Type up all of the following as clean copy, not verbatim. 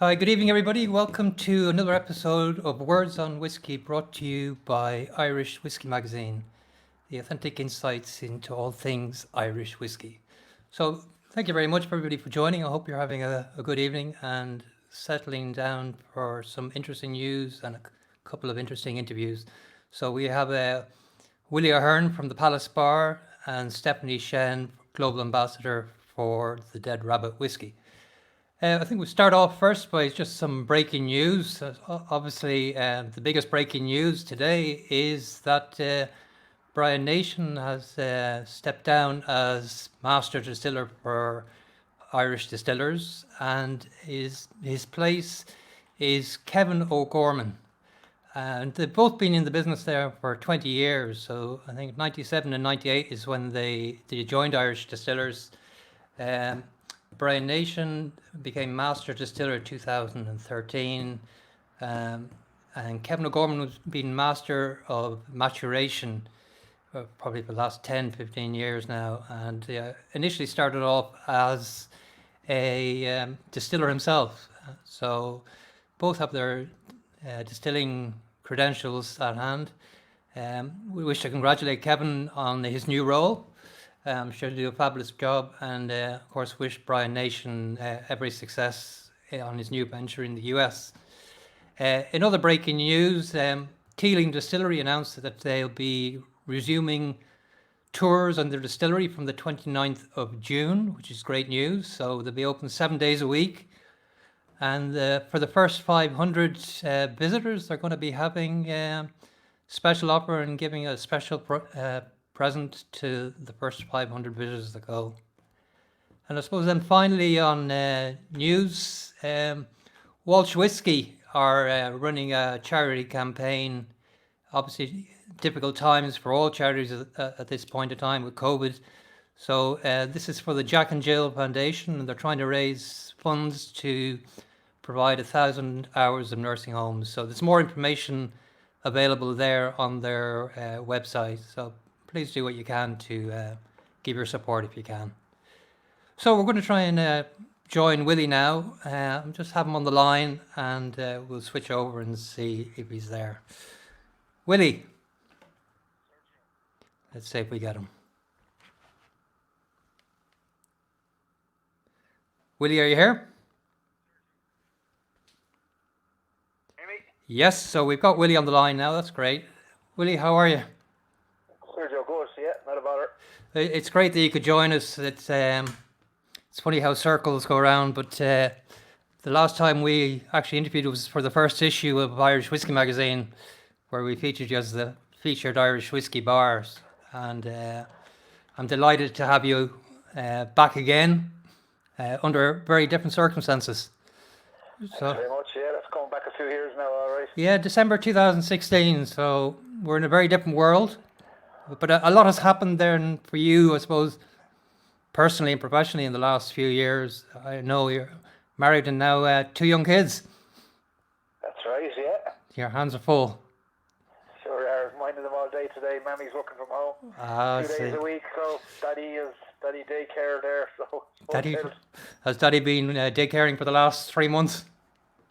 Hi, good evening, everybody. Welcome to another episode of Words on Whiskey brought to you by Irish Whiskey Magazine, the authentic insights into all things Irish whiskey. So, thank you very much, everybody, for joining. I hope you're having a good evening and settling down for some interesting news and a couple of interesting interviews. So, we have Willie Aherne from the Palace Bar and Stephanie Shen, Global Ambassador for the Dead Rabbit Whiskey. I think we'll start off first by just some breaking news. Obviously, the biggest breaking news today is that Brian Nation has stepped down as Master Distiller for Irish Distillers, and his place is Kevin O'Gorman. And they've both been in the business there for 20 years. So I think 97 and 98 is when they joined Irish Distillers. Um, Brian Nation became Master Distiller in 2013, and Kevin O'Gorman was been Master of Maturation probably for the last 10, 15 years now, and initially started off as a distiller himself. So both have their distilling credentials at hand. We wish to congratulate Kevin on his new role. I'm sure to do a fabulous job, and of course wish Brian Nation every success on his new venture in the US. In other breaking news, Keeling Distillery announced that they'll be resuming tours on their distillery from the 29th of June, which is great news. So they'll be open 7 days a week. And for the first 500 visitors, they're going to be having special offer and giving a special present to the first 500 visitors that go. And I suppose then finally on news, Walsh Whisky are running a charity campaign. Obviously, difficult times for all charities at this point in time with COVID. So this is for the Jack and Jill Foundation, and they're trying to raise funds to provide 1,000 hours of nursing homes. So there's more information available there on their website. So please do what you can to give your support if you can. So we're going to try and join Willie now. Just have him on the line, and we'll switch over and see if he's there. Willie, let's see if we get him. Willie, are you here? Yes, so we've got Willie on the line now. That's great. Willie, how are you? Sergio, good. Yeah, not a bother. It's great that you could join us. It's funny how circles go around, but the last time we actually interviewed was for the first issue of Irish Whiskey Magazine, where we featured you as the featured Irish whiskey bars. And I'm delighted to have you back again under very different circumstances. Thanks very much. Yeah, that's going back a few years now, all right. Yeah, December 2016. So we're in a very different world, but a lot has happened there. And for you, I suppose, personally and professionally, in the last few years, I know you're married and now 2 young kids. That's right. Yeah. Your hands are full. Sure are. Minding them all day today. Mammy's working from home 2 days a week, so Daddy daycare there. So has Daddy been daycaring for the last 3 months?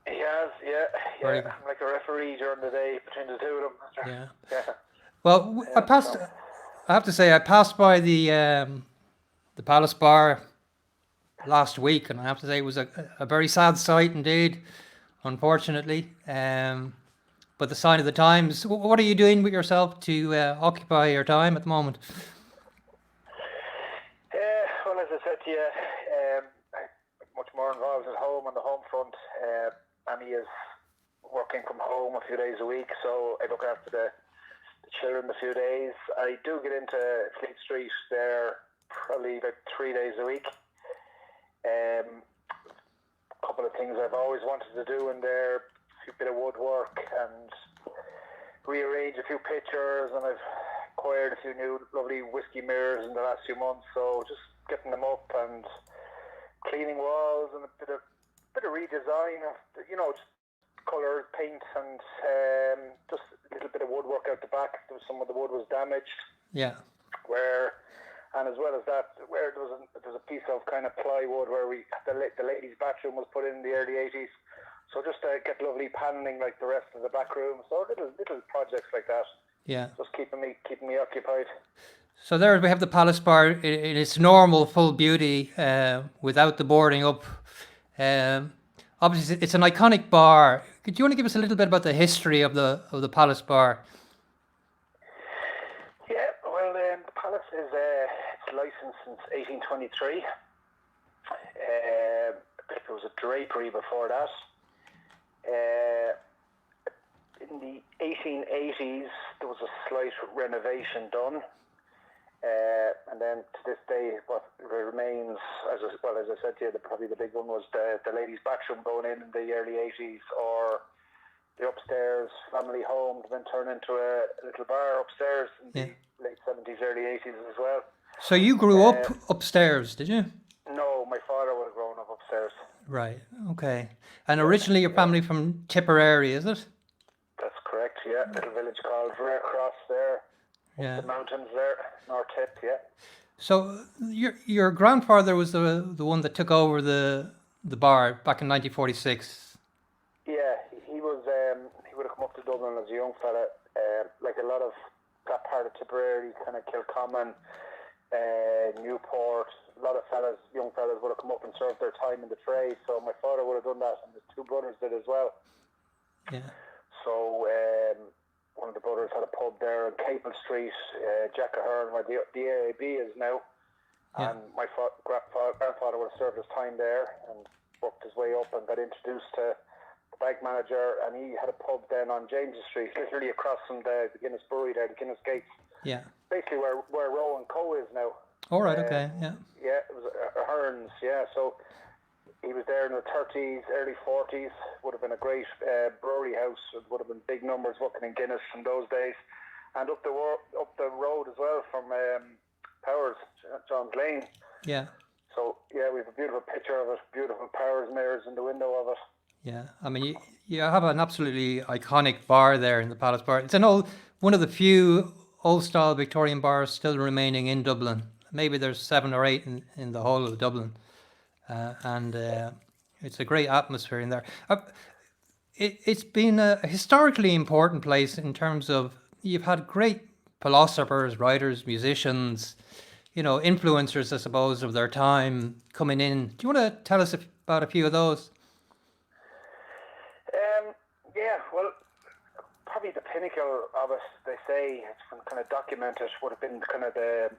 He has, yeah. I'm like a referee during the day between the two of them. Yeah. Well, I have to say, I passed by the Palace Bar last week, and I have to say it was a very sad sight indeed, unfortunately. But the sign of the times. What are you doing with yourself to occupy your time at the moment? Well, as I said to you, I'm much more involved at home on the home front. Annie is working from home a few days a week, so I look after the children a few days. I do get into Fleet Street there probably about 3 days a week. A couple of things I've always wanted to do in there, a bit of woodwork and rearrange a few pictures, and I've acquired a few new lovely whiskey mirrors in the last few months, so just getting them up and cleaning walls and a bit of redesign of, just colours, paint, and just a little bit of woodwork out the back. Some of the wood was damaged. Yeah. Where And as well as that, where there was a piece of kind of plywood where the ladies' bathroom was put in the early 80s. So just to get lovely paneling like the rest of the back room. So little projects like that. Yeah. Just keeping me occupied. So there we have the Palace Bar in its normal full beauty, without the boarding up. Obviously, it's an iconic bar. Do you want to give us a little bit about the history of the Palace Bar? Yeah, well, the Palace is it's licensed since 1823. There was a drapery before that. In the 1880s, there was a slight renovation done. And then to this day, what remains, as I said to you, probably the big one was the ladies' bathroom going in the early 80s, or the upstairs family home, then turned into a little bar upstairs in the late 70s, early 80s as well. So you grew up upstairs, did you? No, my father would have grown up upstairs. Right, okay. And originally your family from Tipperary, is it? That's correct, yeah. Little village called Rare Cross there. Yeah. The mountains there, North Tip, yeah. So your grandfather was the one that took over the bar back in 1946. Yeah, he was. He would have come up to Dublin as a young fella, like a lot of that part of Tipperary, kind of Kilcommon, Newport. A lot of young fellas would have come up and served their time in the trade. So my father would have done that, and his two brothers did as well. Yeah. So one of the brothers had a pub there on Capel Street, Jack Aherne, where the AAB is now. Yeah. And my grandfather would have served his time there and worked his way up and got introduced to the bank manager. And he had a pub then on James Street, literally across from the Guinness Brewery there, the Guinness Gates. Yeah. Basically where Roe and Co is now. All right. Okay. Yeah. Yeah, it was Ahern's. Yeah, so he was there in the 30s, early 40s. Would have been a great brewery house. It would have been big numbers working in Guinness in those days. And up the road as well from Powers, John's Lane. Yeah. So yeah, we have a beautiful picture of it. Beautiful Powers mirrors in the window of it. Yeah. I mean, you have an absolutely iconic bar there in the Palace Bar. It's one of the few old-style Victorian bars still remaining in Dublin. Maybe there's 7 or 8 in the whole of Dublin. And it's a great atmosphere in there. It's been a historically important place in terms of you've had great philosophers, writers, musicians, influencers, I suppose, of their time coming in. Do you want to tell us about a few of those? Yeah, well, probably the pinnacle of it, they say, it's been kind of documented, would have been kind of the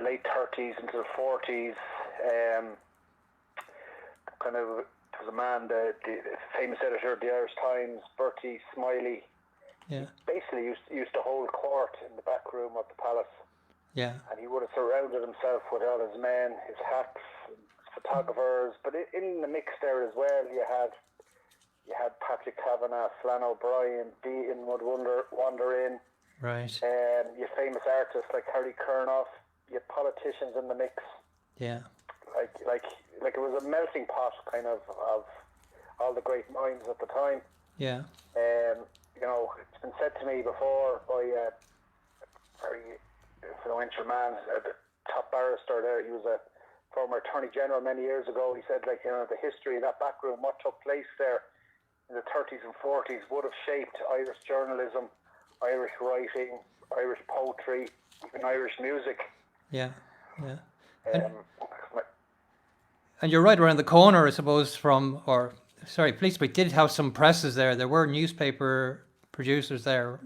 late 30s into the 40s. Kind of, there was a man, the famous editor of the Irish Times, Bertie Smiley. Yeah. Basically used to hold court in the back room of the palace. Yeah. And he would have surrounded himself with all his men, his hacks, photographers. But in the mix there as well, you had Patrick Kavanagh, Flann O'Brien, Beaton would wander in. Right. You famous artists like Harry Kernoff. You had politicians in the mix. Yeah. Like it was a melting pot kind of all the great minds at the time. Yeah. It's been said to me before by a very influential man, the top barrister there. He was a former Attorney General many years ago. He said, the history of that back room, what took place there in the 30s and 40s would have shaped Irish journalism, Irish writing, Irish poetry, even Irish music. Yeah, yeah. And you're right around the corner, I suppose, Fleet Street did have some presses there. There were newspaper producers there.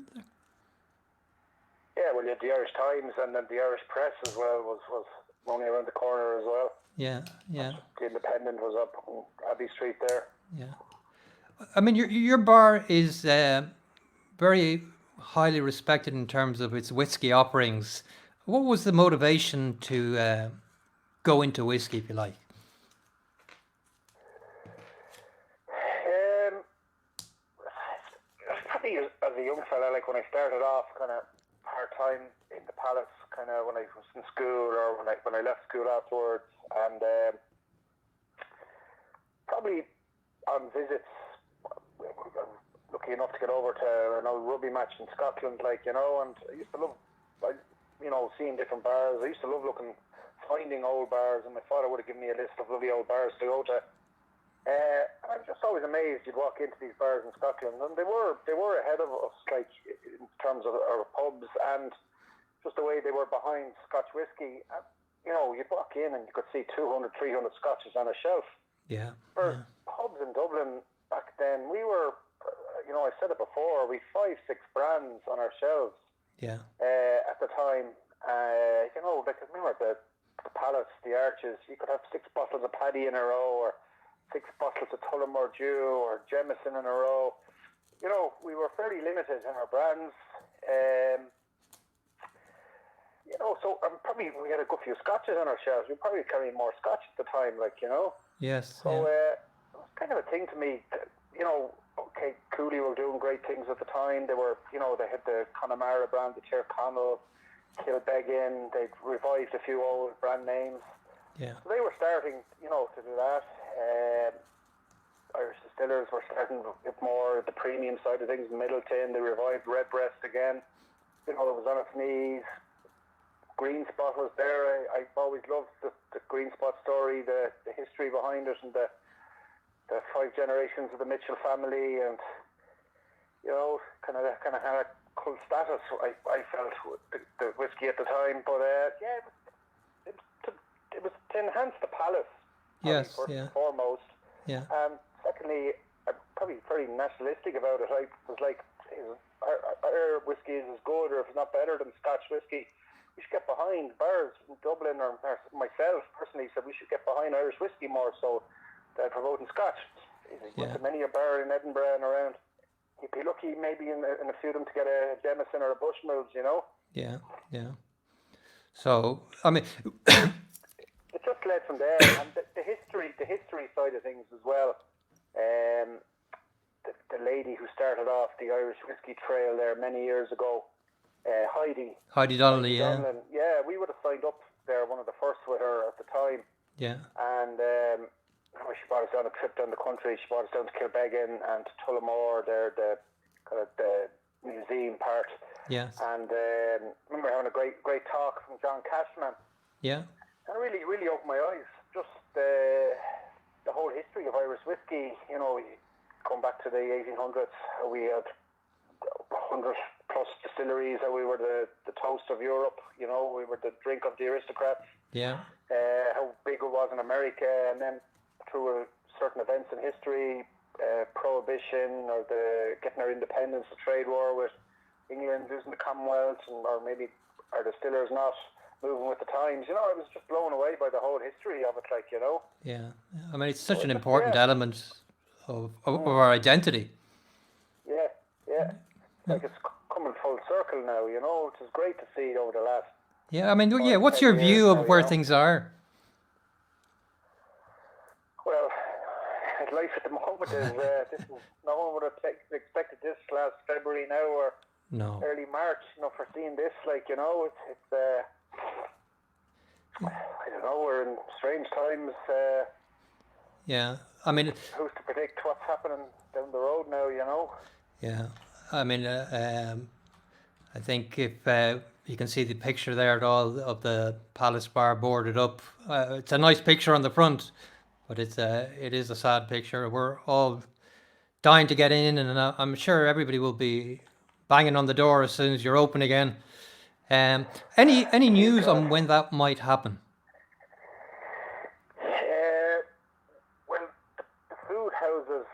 Yeah, well, you had the Irish Times and then the Irish Press as well was only around the corner as well. Yeah, yeah. The Independent was up on Abbey Street there. Yeah. I mean, your bar is very highly respected in terms of its whiskey offerings. What was the motivation to go into whiskey, if you like? Probably as a young fella, like when I started off, kind of part-time in the palace, kind of when I was in school or when I left school afterwards, and probably on visits, I'm lucky enough to get over to an old rugby match in Scotland, and I used to love. seeing different bars. I used to love finding old bars, and my father would have given me a list of lovely old bars to go to. And I was just always amazed. You'd walk into these bars in Scotland, and they were ahead of us, like in terms of our pubs and just the way they were behind Scotch whiskey. You'd walk in and you could see 200, 300 Scotches on a shelf. Yeah. For pubs in Dublin back then, we were, I said it before, we 5, 6 brands on our shelves. Yeah. At the time, like remember the Palace, the Arches. You could have 6 bottles of Paddy in a row, or 6 bottles of Tullamore Dew, or Jameson in a row. We were fairly limited in our brands. So probably we had a good few Scotches on our shelves. We were probably carrying more Scotch at the time, Yes. So it was kind of a thing to me. Okay, Cooley were doing great things at the time. They were, they had the Connemara brand, the Tyrconnell, Kilbeggan. They'd revived a few old brand names. Yeah. So they were starting, to do that. Irish distillers were starting with more the premium side of things. Middleton, they revived Redbreast again. It was on its knees. Green Spot was there. I've always loved the Green Spot story, the history behind it, and the 5 generations of the Mitchell family, and kind of had a cult status. I felt with the whiskey at the time, but it was to enhance the palate. Yes. First Yeah. and foremost. Yeah. Secondly, I'm probably very nationalistic about it. I was like, our whiskey is as good, or if it's not better than Scotch whiskey. We should get behind bars in Dublin, or myself personally said we should get behind Irish whiskey more so than promoting Scotch. Went to many a bar in Edinburgh and around. You'd be lucky maybe in a few of them to get a Jameson or a Bushmills, Yeah. Yeah. So, I mean, it just led from there, and the history side of things as well. The lady who started off the Irish whiskey trail there many years ago, Heidi Donnelly, yeah. Donlan. Yeah, we would have signed up there, one of the first with her at the time. Yeah. And she brought us on a trip down the country. She brought us down to Kilbeggan and to Tullamore, there, the kind of the museum part. Yes. And I remember having a great talk from John Cashman. Yeah. And it really opened my eyes. Just the whole history of Irish whiskey. You come back to the 1800s, we had 100 plus distilleries, and we were the toast of Europe. We were the drink of the aristocrats. Yeah. How big it was in America, and then through certain events in history, Prohibition, or the getting our independence, the trade war with England losing the Commonwealth, or maybe our distillers not moving with the times. I was just blown away by the whole history of it, Yeah. I mean, it's such an important element of our identity. Yeah. Like it's coming full circle now, It is great to see it over the last. Yeah, I mean, what's your view of where things are? Well, life at the moment is no one would have expected this last February now, or early March, for seeing this. It's I don't know. We're in strange times. Yeah, I mean, who's to predict what's happening down the road now? Yeah, I mean, I think if you can see the picture there at all of the Palace Bar boarded up, it's a nice picture on the front, but it is a sad picture. We're all dying to get in, and I'm sure everybody will be banging on the door as soon as you're open again. Any news on when that might happen? Well, the food houses,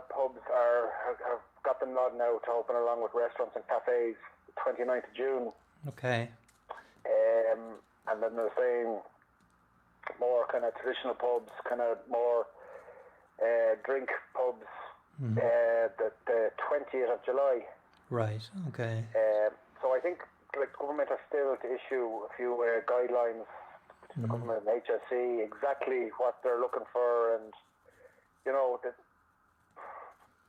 pubs have got them nod now to open along with restaurants and cafes, 29th of June. Okay. And then they're saying more kind of traditional pubs, kind of more drink pubs, the 20th of July. Right, okay. So I think like government are still to issue a few guidelines, the government and HSE, exactly what they're looking for, and that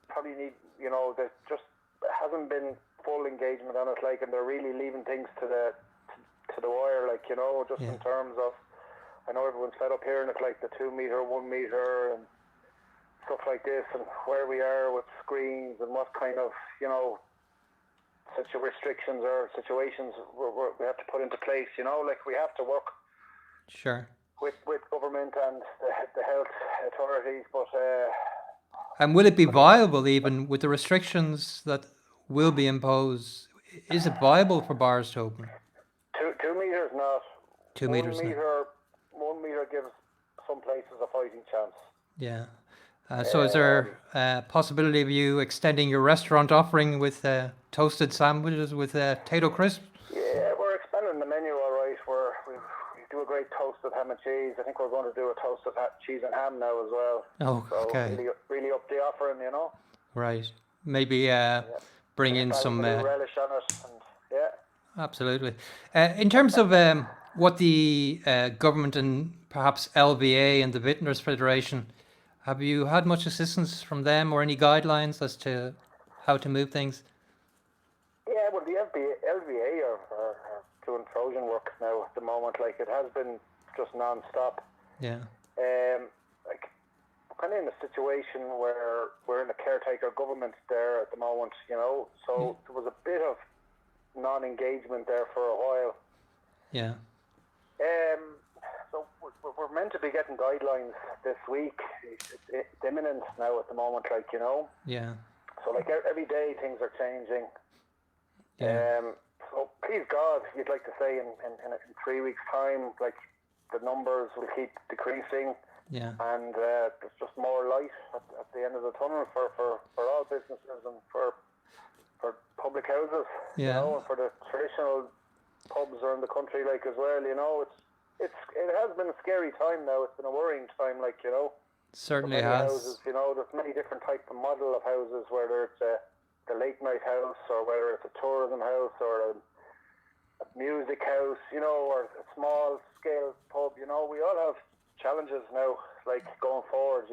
probably need, there just hasn't been full engagement on it, and they're really leaving things to the wire, just in terms of, I know everyone's fed up hearing it, the 2 meter, 1 meter, and stuff like this, and where we are with screens, and what kind of, restrictions or situations we have to put into place. Like we have to work Sure. with government and the health authorities, but And will it be viable even with the restrictions that will be imposed? Is it viable for bars to open? 2 meters not. 2 meters now. 1 meter gives some places a fighting chance. Yeah. So is there a possibility of you extending your restaurant offering with toasted sandwiches with potato crisp? Yeah, we're expanding the menu, all right. We do a great toasted ham and cheese. I think we're going to do a toasted cheese and ham now as well. Oh, So okay. really up the offering, Right. Maybe bring in some... relish on it, and yeah. Absolutely. In terms of what the government and perhaps LVA and the Vintners Federation, have you had much assistance from them or any guidelines as to how to move things? Yeah, well, the LVA are doing Trojan work now at the moment. Like, it has been just non-stop. Yeah. Like, we're kind of in a situation where we're in a caretaker government there at the moment, so there was a bit of non-engagement there for a while. Yeah. So we're meant to be getting guidelines this week. It's imminent now at the moment, Yeah. So, like, every day things are changing. Yeah. So please God, you'd like to say in 3 weeks' time, like, the numbers will keep decreasing. Yeah. And there's just more light at the end of the tunnel for all businesses and for public houses, Yeah. and for the traditional pubs around the country, like, as well. It has been a scary time now. It's been a worrying time, Certainly for many has. houses. There's many different types of model of houses, whether it's the late night house or whether it's a tourism house or a music house, or a small scale pub. We all have challenges now, like, going forward.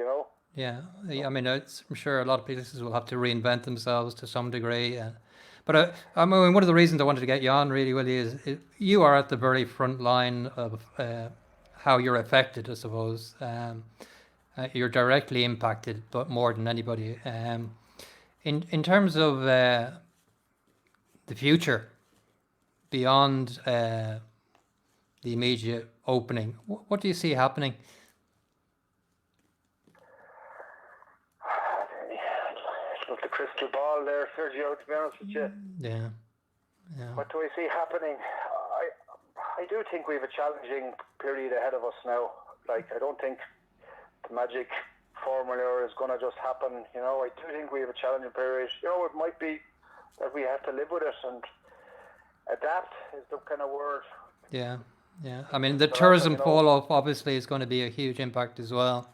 Yeah, I mean, I'm sure a lot of places will have to reinvent themselves to some degree. But I mean, one of the reasons I wanted to get you on, really, Willie, is you are at the very front line of how you're affected, I suppose. You're directly impacted, but more than anybody. In terms of the future, beyond the immediate opening, what do you see happening? With the crystal ball there, Sergio, to be honest with you. Yeah. What do I see happening? I do think we have a challenging period ahead of us now. Like, I don't think the magic formula is going to just happen. I do think we have a challenging period. It might be that we have to live with it and adapt is the kind of word. Yeah. I mean, the tourism fall-off obviously is going to be a huge impact as well.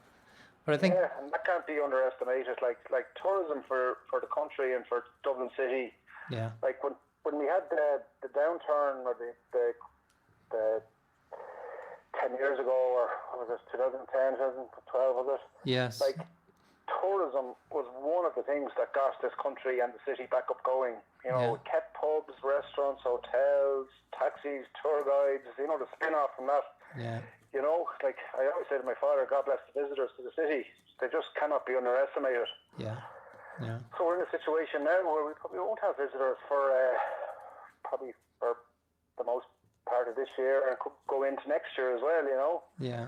But I think... Yeah, and that can't be underestimated. Like tourism for the country and for Dublin City. Yeah. Like, when we had the downturn, or the 10 years ago, or what was it, 2010, 2012, was it? Yes. Like, tourism was one of the things that got this country and the city back up going. It kept pubs, restaurants, hotels, taxis, tour guides, the spin-off from that. Yeah. Like, I always say to my father, God bless the visitors to the city. They just cannot be underestimated. Yeah. So we're in a situation now where we probably won't have visitors for probably for the most part of this year, and could go into next year as well, Yeah.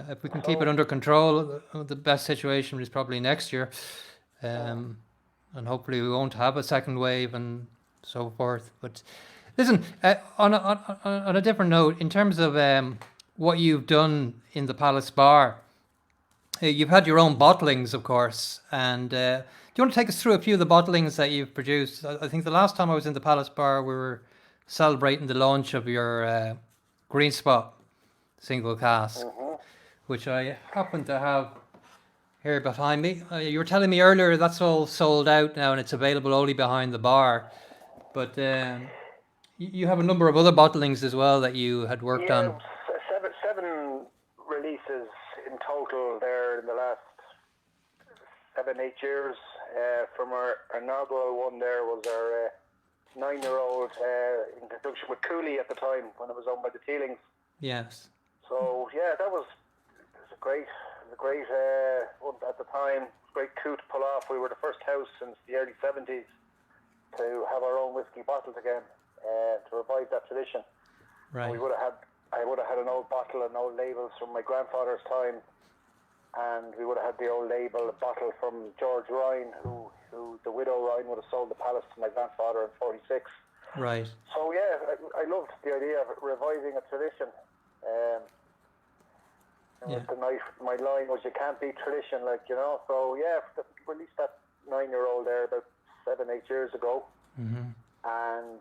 If we can keep it under control, the best situation is probably next year. And hopefully we won't have a second wave and so forth. But listen, on a different note, in terms of what you've done in the Palace Bar, you've had your own bottlings, of course. And do you want to take us through a few of the bottlings that you've produced? I think the last time I was in the Palace Bar, we were celebrating the launch of your Green Spot single cask, which I happen to have here behind me. You were telling me earlier that's all sold out now and it's available only behind the bar. But you have a number of other bottlings as well that you had worked on. Seven releases in total there in the last 7-8 years. From our inaugural one there was our 9-year-old in conjunction with Cooley at the time when it was owned by the Teelings. Yes. So yeah, that was a great one at the time. Great coup to pull off. We were the first house since the early 70s to have our own whiskey bottled again, to revive that tradition. Right. I would have had an old bottle and old labels from my grandfather's time, and we would have had the old label bottle from George Ryan, who the widow Ryan would have sold the palace to my grandfather in '46. Right. So yeah, I loved the idea of reviving a tradition. The night, my line was, "You can't beat tradition," like, you know. So yeah, released that 9-year-old there about 7-8 years ago, and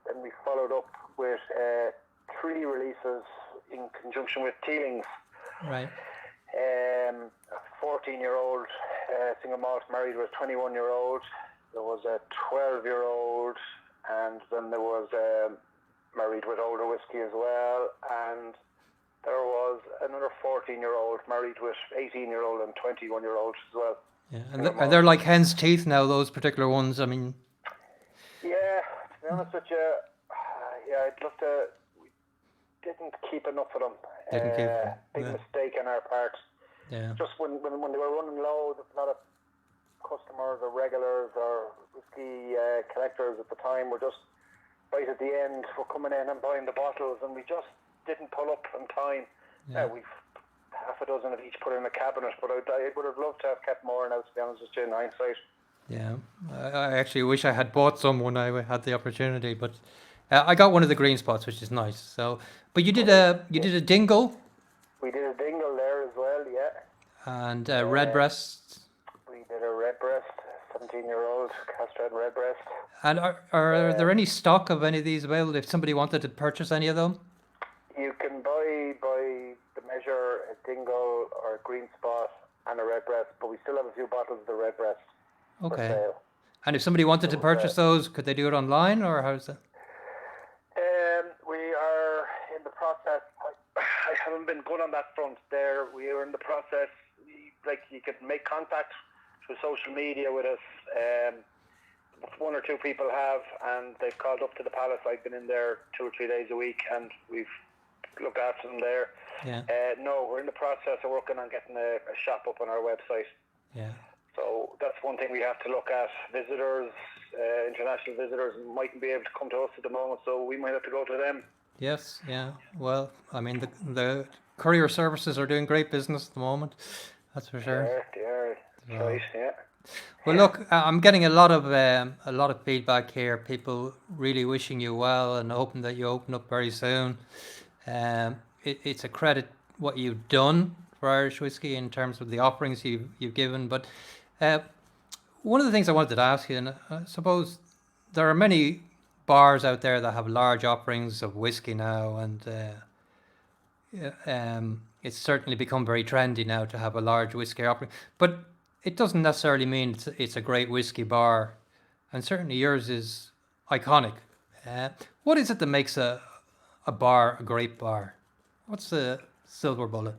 then we followed up with 3 releases in conjunction with Teelings. Right. A 14-year-old single malt married with a 21-year-old. There was a 12-year-old, and then there was married with older whiskey as well, and there was another 14-year-old married with 18-year-old and 21-year-old as well. Yeah, and they're like hen's teeth now, those particular ones. I mean, yeah, to be honest with you, I'd love to. We didn't keep enough of them. Big mistake on our part. Yeah. Just when they were running low, a lot of customers or regulars or whiskey collectors at the time were just right at the end. Were coming in and buying the bottles, and we just didn't pull up in time. Yeah. We've half a dozen of each put in a cabinet, but I would have loved to have kept more now, to be honest with you, in hindsight. Yeah, I actually wish I had bought some when I had the opportunity, but I got one of the green spots, which is nice. So, but you did a dingle. We did a dingle there as well, yeah. And redbreast. We did a redbreast, 17-year-old castrated redbreast. And are there any stock of any of these available if somebody wanted to purchase any of them? You can buy by the measure a dingle or a green spot and a redbreast, but we still have a few bottles of the redbreast for sale. And if somebody wanted to purchase those, could they do it online, or how's that? We are in the process. I haven't been good on that front there. We are in the process. You could make contact through social media with us. 1 or 2 people have, and they've called up to the palace. I've been in there 2 or 3 days a week, and we've looked after them there. Yeah. No, we're in the process of working on getting a shop up on our website. Yeah. So that's one thing we have to look at. Visitors, international visitors, mightn't be able to come to us at the moment, so we might have to go to them. Yes. Yeah. Well, I mean, the courier services are doing great business at the moment. That's for sure. They are. Right. Yeah. Well, look, I'm getting a lot of feedback here. People really wishing you well and hoping that you open up very soon. It's a credit what you've done for Irish whiskey in terms of the offerings you've given. But one of the things I wanted to ask you, and I suppose there are many bars out there that have large offerings of whiskey now, and it's certainly become very trendy now to have a large whiskey offering. But it doesn't necessarily mean it's a great whiskey bar, and certainly yours is iconic. What is it that makes a bar a great bar? What's the silver bullet?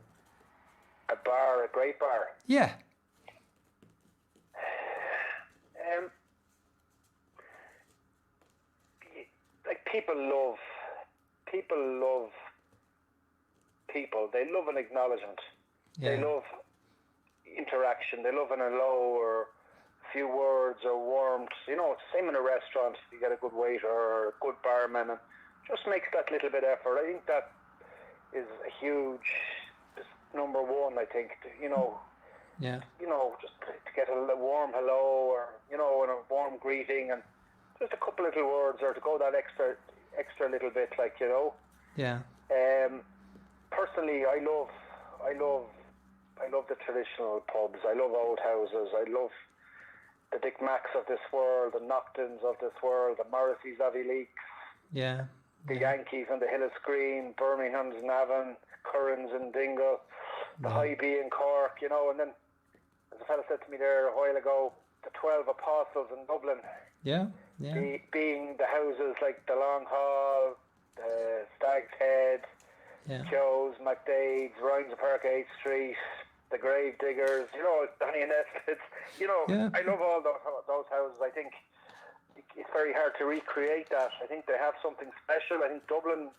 A great bar? Yeah. People love people. They love an acknowledgement. Yeah. They love interaction. They love an hello or a few words or warmth. You know, it's the same in a restaurant. You get a good waiter or a good barman, and just makes that little bit effort. I think that is a huge, just number one. I think Yeah. Just to get a warm hello or and a warm greeting and just a couple little words, or to go that extra little bit, Yeah. Personally, I love the traditional pubs. I love old houses. I love the Dick Macks of this world, the Noctons of this world, the Morrisseys of Leaks, Yeah. the Yankees and the Hill of Screen, Birmingham's in Navan, Curran's in Dingle, the High B in Cork, and then, as a fella said to me there a while ago, the 12 Apostles in Dublin. Yeah. Yeah. Being the houses like the Long Hall, the Stag's Head, Joe's, McDade's, Ryan's Park 8th Street, the Grave Diggers, Donny and Espett's, I love all those houses. I think it's very hard to recreate that. I think they have something special. I think Dublin,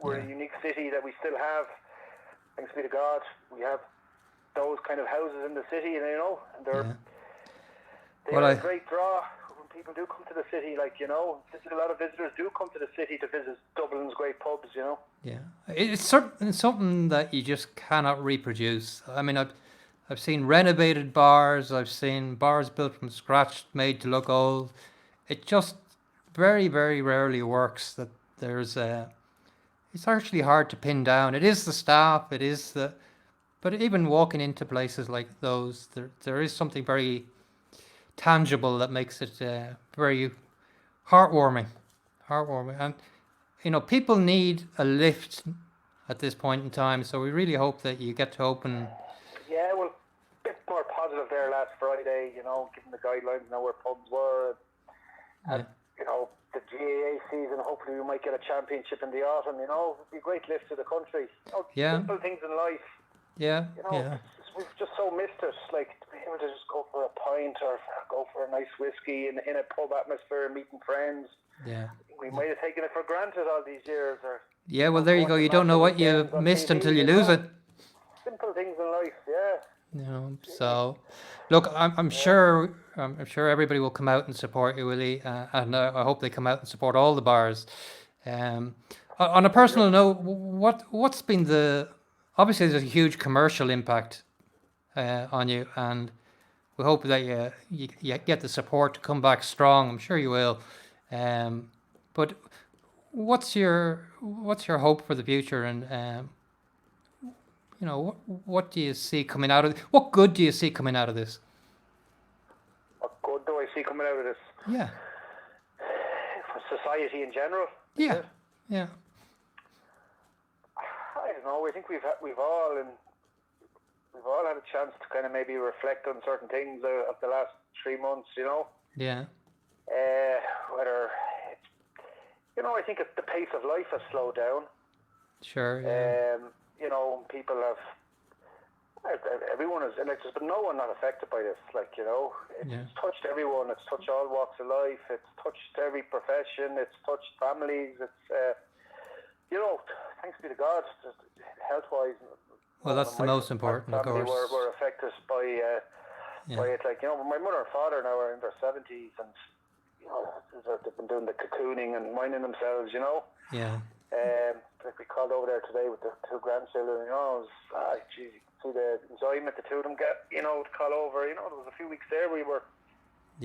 we're a unique city that we still have, thanks be to God, we have those kind of houses in the city, and they're a great draw when people do come to the city, like, you know, a lot of visitors do come to the city to visit Dublin's great pubs, you know. Yeah, it's something that you just cannot reproduce. I mean, I've seen renovated bars. I've seen bars built from scratch, made to look old. It just very, very rarely works. That there's a. It's actually hard to pin down. It is the staff. It is the. But even walking into places like those, there is something very tangible that makes it very heartwarming. Heartwarming, and you know, people need a lift at this point in time. So we really hope that you get to open. Yeah, well, a bit more positive there last Friday, you know, given the guidelines now where pubs were. And, you know, the GAA season, hopefully we might get a championship in the autumn, you know. It'd be a great lift to the country. You know, simple things in life. Yeah, you know, we've just so missed it. Like, to be able to just go for a pint or go for a nice whiskey in a pub atmosphere, meeting friends. Yeah. We might have taken it for granted all these years. Or, yeah, well, there you go. You don't know what you missed until you lose it. Simple things in life, yeah. You know, so look, I'm sure everybody will come out and support you, Willie, and I hope they come out and support all the bars. On a personal note, what's been the obviously there's a huge commercial impact on you, and we hope that you get the support to come back strong. I'm sure you will. But what's your hope for the future, and you know, what do you see coming out of what good do you see coming out of this? What good do I see coming out of this? Yeah. For society in general. Yeah. Yeah. I don't know. I think we've all had a chance to kind of maybe reflect on certain things of the last 3 months. You know. Yeah. Whether you know, I think the pace of life has slowed down. Sure. Yeah. You know, people have. Everyone is, and there's been no one not affected by this. Like, you know, it's touched everyone. It's touched all walks of life. It's touched every profession. It's touched families. It's, you know, thanks be to God, health-wise. Well, that's the most important, of course. Were affected by it. Like, you know, my mother and father now are in their 70s, and you know, they've been doing the cocooning and minding themselves. You know. Yeah. Like we called over there today with the 2 grandchildren. You know, it was, geez, see the enjoyment the two of them get, you know, to call over. You know, there was a few weeks there we were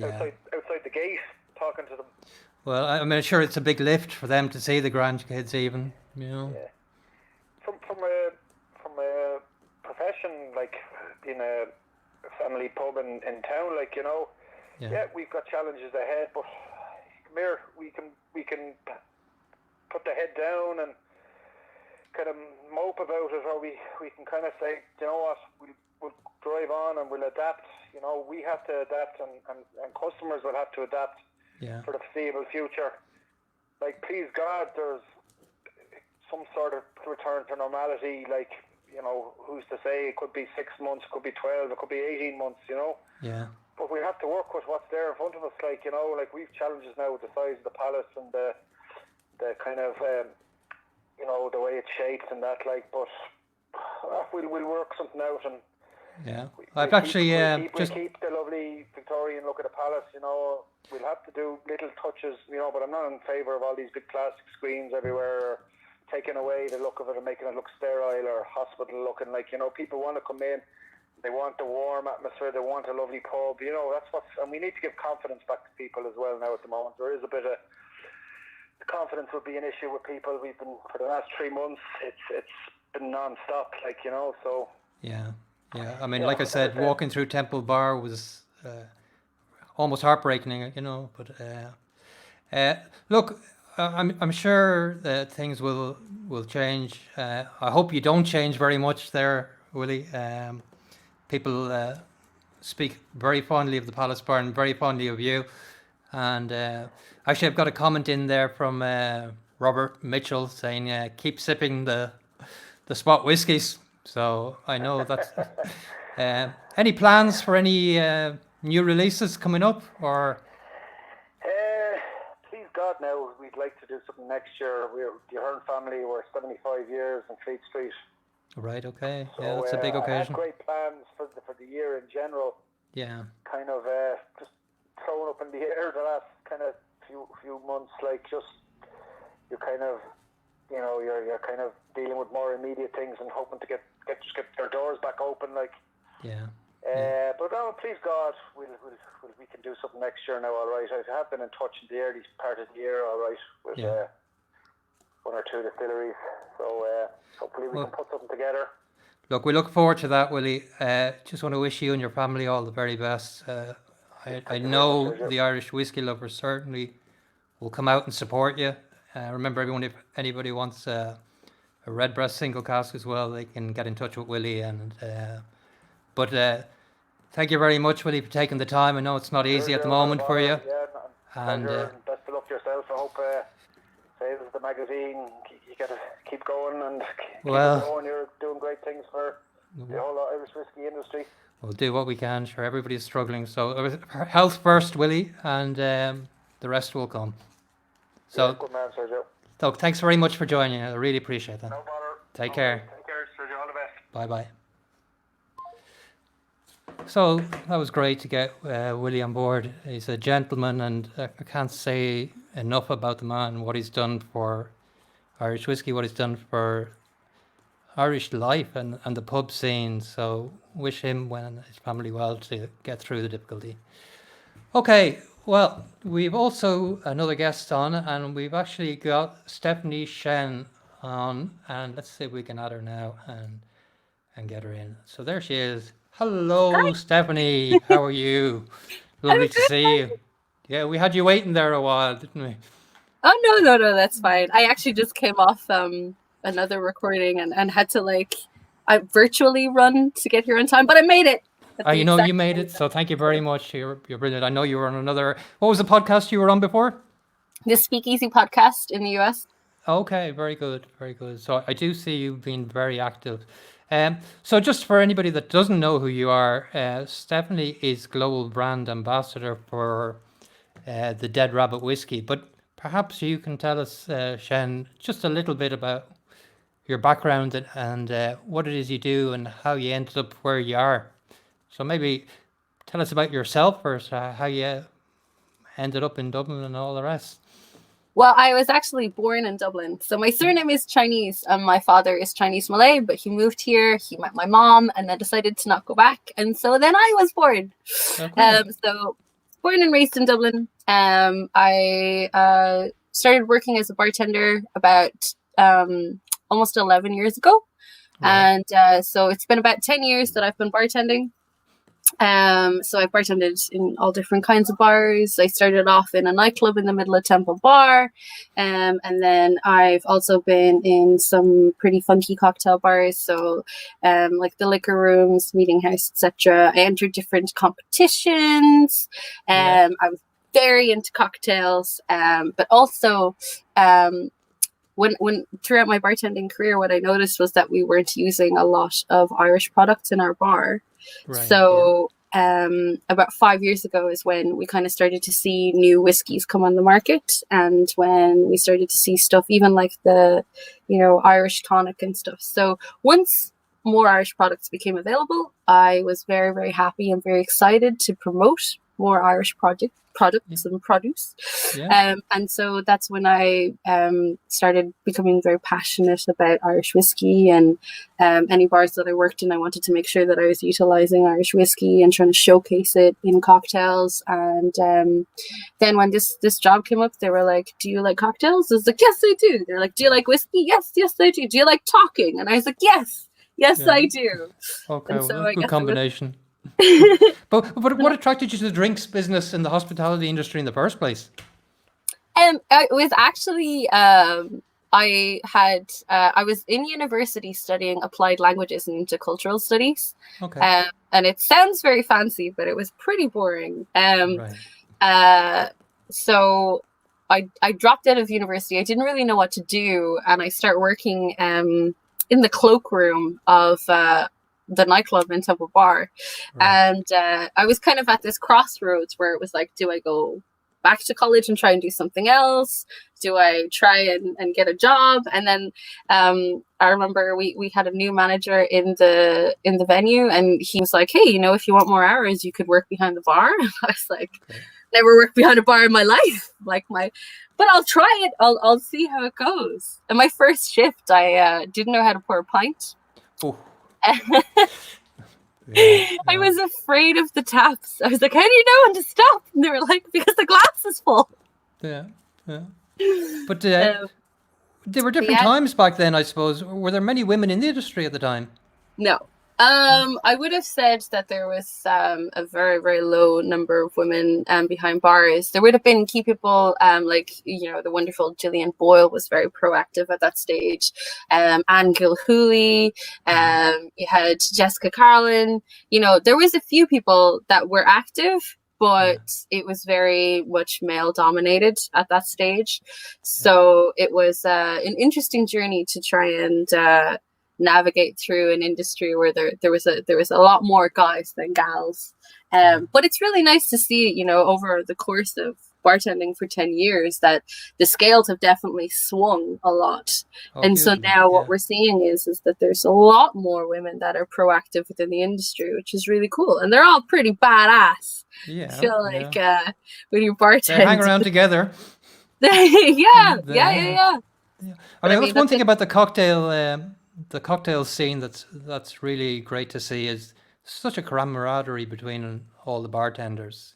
outside the gate talking to them. Well, I mean, sure, it's a big lift for them to see the grandkids even, you know. Yeah. From a profession, like in a family pub in town, like, you know, we've got challenges ahead, but come here, we can put the head down and kind of mope about it, or we can kind of say, you know what, we'll drive on and we'll adapt. You know, we have to adapt, and customers will have to adapt for the foreseeable future. Like, please God, there's some sort of return to normality. Like, you know, who's to say? It could be 6 months, it could be 12, it could be 18 months, you know. Yeah. But we have to work with what's there in front of us. Like, you know, like we've challenges now with the size of the palace and the kind of, you know, the way it's shaped and that, like, but we'll work something out. And I've actually we'll keep the lovely Victorian look of the palace, you know. We'll have to do little touches, you know, but I'm not in favour of all these big plastic screens everywhere, or taking away the look of it and making it look sterile or hospital looking. Like, you know, people want to come in, they want the warm atmosphere, they want a lovely pub, you know. And we need to give confidence back to people as well now at the moment. There is a bit of confidence would be an issue with people. We've been, for the last 3 months, it's been non-stop, like, you know, so. Yeah. I mean, like I said, walking through Temple Bar was almost heartbreaking, you know, but look, I'm sure that things will change. I hope you don't change very much there, Willie. People speak very fondly of the Palace Bar and very fondly of you. And actually, I've got a comment in there from Robert Mitchell saying, keep sipping the spot whiskies. So I know that's... any plans for any new releases coming up, or...? Please God, now, we'd like to do something next year. We're the Aherne family, we're 75 years in Fleet Street. Right, okay. So, yeah, that's a big occasion. I have great plans for the year in general. Yeah. Kind of just thrown up in the air the last kind of few months. Like, just you're kind of, you're kind of dealing with more immediate things and hoping to get their doors back open. Like, but no, please God, we can do something next year now. All right, I have been in touch in the early part of the year. All right, with one or two distilleries. So hopefully we can put something together. Look, we look forward to that, Willie. Just want to wish you and your family all the very best. I know the Irish whiskey lovers certainly will come out and support you. Remember, everyone, if anybody wants a Redbreast single cask as well, they can get in touch with Willie. But thank you very much, Willie, for taking the time. I know it's not easy at the moment for you. And best of luck to yourself. I hope, sales of the magazine, you got to keep going and keep going. You're doing great things for the whole Irish whiskey industry. We'll do what we can. Sure, everybody's struggling. So health first, Willie, and the rest will come. So, good man, Sergio. So thanks very much for joining. I really appreciate that. No bother. Take care. Take care, Sergio. All the best. Bye-bye. So that was great to get Willie on board. He's a gentleman, and I can't say enough about the man, what he's done for Irish whiskey, what he's done for Irish life and the pub scene. So wish him and his family well to get through the difficulty. Okay, well, we've also another guest on, and we've actually got Stephanie Shen on, and let's see if we can add her now and get her in. So there she is. Hello, hi. Stephanie. How are you? Lovely to see you. Yeah, we had you waiting there a while, didn't we? Oh, no, that's fine. I actually just came off another recording and had to I virtually run to get here on time, but I made it. You made it, so thank you very much. You're brilliant. I know you were on another, what was the podcast you were on before? The Speakeasy podcast in the US. Okay, very good, very good. So I do see you being very active. So just for anybody that doesn't know who you are, Stephanie is Global Brand Ambassador for the Dead Rabbit Whiskey. But perhaps you can tell us, Shen, just a little bit about your background and what it is you do and how you ended up where you are. So maybe tell us about yourself first, how you ended up in Dublin and all the rest. Well, I was actually born in Dublin. So my surname is Chinese. My father is Chinese Malay, but he moved here. He met my mom and then decided to not go back. And so then I was born. Okay. So born and raised in Dublin. I started working as a bartender about almost 11 years ago. Right. And so it's been about 10 years that I've been bartending. So I've bartended in all different kinds of bars. I started off in a nightclub in the middle of Temple Bar. And then I've also been in some pretty funky cocktail bars. So like the liquor rooms, meeting house, etc. I entered different competitions. I was very into cocktails. But also when throughout my bartending career, what I noticed was that we weren't using a lot of Irish products in our bar. Right, so about 5 years ago is when we kind of started to see new whiskies come on the market, and when we started to see stuff even like the Irish tonic and stuff. So once more Irish products became available, I was very, very happy and very excited to promote more Irish products and produce. And so that's when I started becoming very passionate about Irish whiskey, and any bars that I worked in, I wanted to make sure that I was utilizing Irish whiskey and trying to showcase it in cocktails. And then when this job came up, they were like, "Do you like cocktails?" I was like, "Yes, I do." They're like, "Do you like whiskey?" "Yes, I do." "Do you like talking?" And I was like, Yes, I do." Okay, so good combination. But what attracted you to the drinks business and the hospitality industry in the first place? It was actually I was in university studying applied languages and intercultural studies. Okay. And it sounds very fancy, but it was pretty boring. Right. So I dropped out of university. I didn't really know what to do, and I started working in the cloakroom of the nightclub in Temple Bar. Right. And I was kind of at this crossroads where it was like, do I go back to college and try and do something else? Do I try and get a job? And then I remember we had a new manager in the venue, and he was like, "Hey, if you want more hours, you could work behind the bar." And I was like, Never worked behind a bar in my life. But I'll try it. I'll see how it goes. And my first shift, I didn't know how to pour a pint. Oh. I was afraid of the taps. I was like, how do you know when to stop? And they were like, because the glass is full. Yeah. But there were different times back then, I suppose. Were there many women in the industry at the time? No. I would have said that there was a very, very low number of women behind bars. There would have been key people like, the wonderful Gillian Boyle was very proactive at that stage. Anne Gilhooly, you had Jessica Carlin. There was a few people that were active, but it was very much male dominated at that stage. So it was an interesting journey to try and navigate through an industry where there was a lot more guys than gals. But it's really nice to see, over the course of bartending for 10 years that the scales have definitely swung a lot. So now what we're seeing is that there's a lot more women that are proactive within the industry, which is really cool. And they're all pretty badass. I feel like when you bartend, they hang around together. yeah. I mean, that's one thing about the cocktail scene that's really great to see is such a camaraderie between all the bartenders.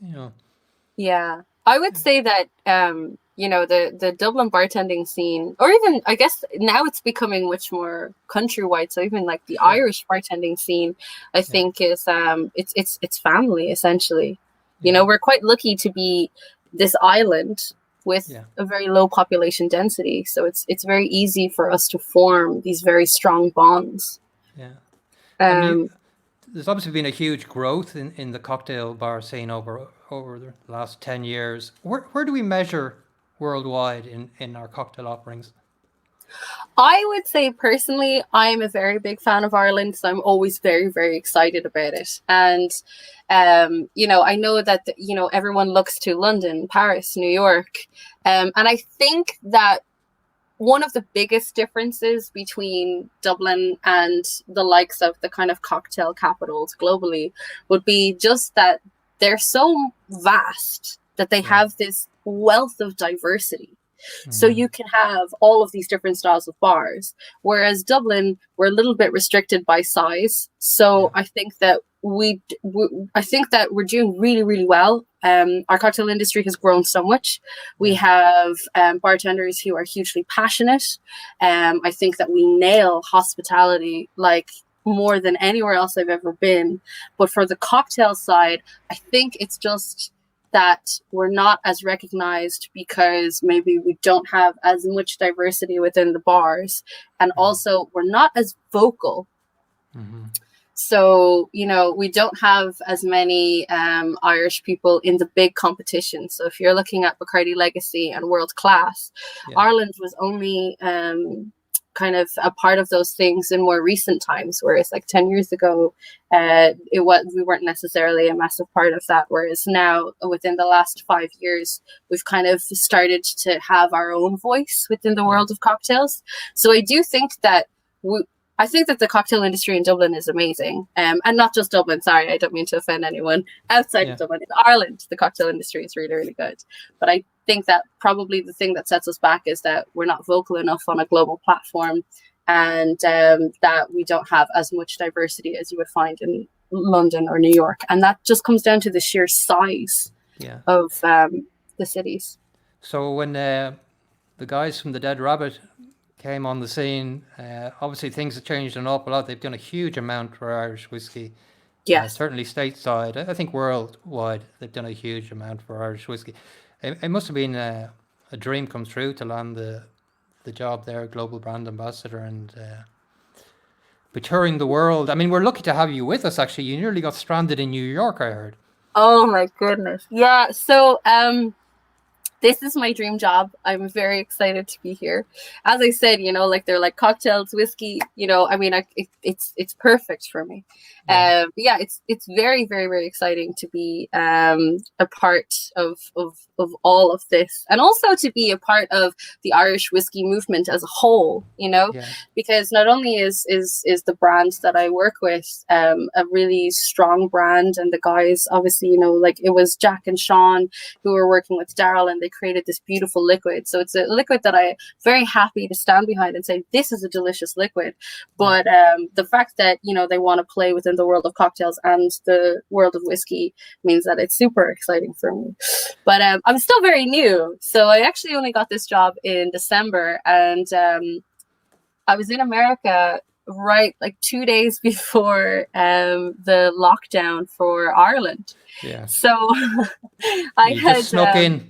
Yeah, I would say that the Dublin bartending scene, or even I guess now it's becoming much more countrywide. So even like the Irish bartending scene, I think is it's family essentially. We're quite lucky to be this island with a very low population density, so it's very easy for us to form these very strong bonds. There's obviously been a huge growth in the cocktail bar scene over the last 10 years. Where do we measure worldwide in our cocktail offerings? I would say personally, I'm a very big fan of Ireland, so I'm always very, very excited about it. And, I know that, everyone looks to London, Paris, New York. And I think that one of the biggest differences between Dublin and the likes of the kind of cocktail capitals globally would be just that they're so vast that they have this wealth of diversity. So you can have all of these different styles of bars, whereas Dublin, we're a little bit restricted by size. So I think that we're doing really, really well. Our cocktail industry has grown so much. We have bartenders who are hugely passionate. I think that we nail hospitality like more than anywhere else I've ever been. But for the cocktail side, I think it's just that we're not as recognized because maybe we don't have as much diversity within the bars, and also we're not as vocal. So we don't have as many Irish people in the big competitions. So if you're looking at Bacardi Legacy and World Class, Ireland was only kind of a part of those things in more recent times, whereas like 10 years ago we weren't necessarily a massive part of that, whereas now within the last 5 years we've kind of started to have our own voice within the world of cocktails. So I do think that the cocktail industry in Dublin is amazing, and not just Dublin. Sorry, I don't mean to offend anyone outside of Dublin. In Ireland, the cocktail industry is really, really good. But I think that probably the thing that sets us back is that we're not vocal enough on a global platform, and that we don't have as much diversity as you would find in London or New York. And that just comes down to the sheer size of the cities. So when the guys from the Dead Rabbit came on the scene, obviously things have changed an awful lot. They've done a huge amount for Irish whiskey. Certainly stateside. I think worldwide they've done a huge amount for Irish whiskey. It must have been a dream come true to land the job there, global brand ambassador, and be touring the world. I mean, we're lucky to have you with us, actually. You nearly got stranded in New York, I heard. Oh my goodness. Yeah, so This is my dream job. I'm very excited to be here. As I said, like they're like cocktails, whiskey. I mean, it's perfect for me. Yeah, it's very, very, very exciting to be a part of all of this, and also to be a part of the Irish whiskey movement as a whole. Because not only is the brand that I work with a really strong brand, and the guys, obviously, like it was Jack and Sean who were working with Daryl, and they created this beautiful liquid. So it's a liquid that I'm very happy to stand behind and say, this is a delicious liquid. But the fact that, they want to play within the world of cocktails and the world of whiskey means that it's super exciting for me. But I'm still very new. So I actually only got this job in December, and I was in America right like 2 days before the lockdown for Ireland. Yeah. So I just snuck in.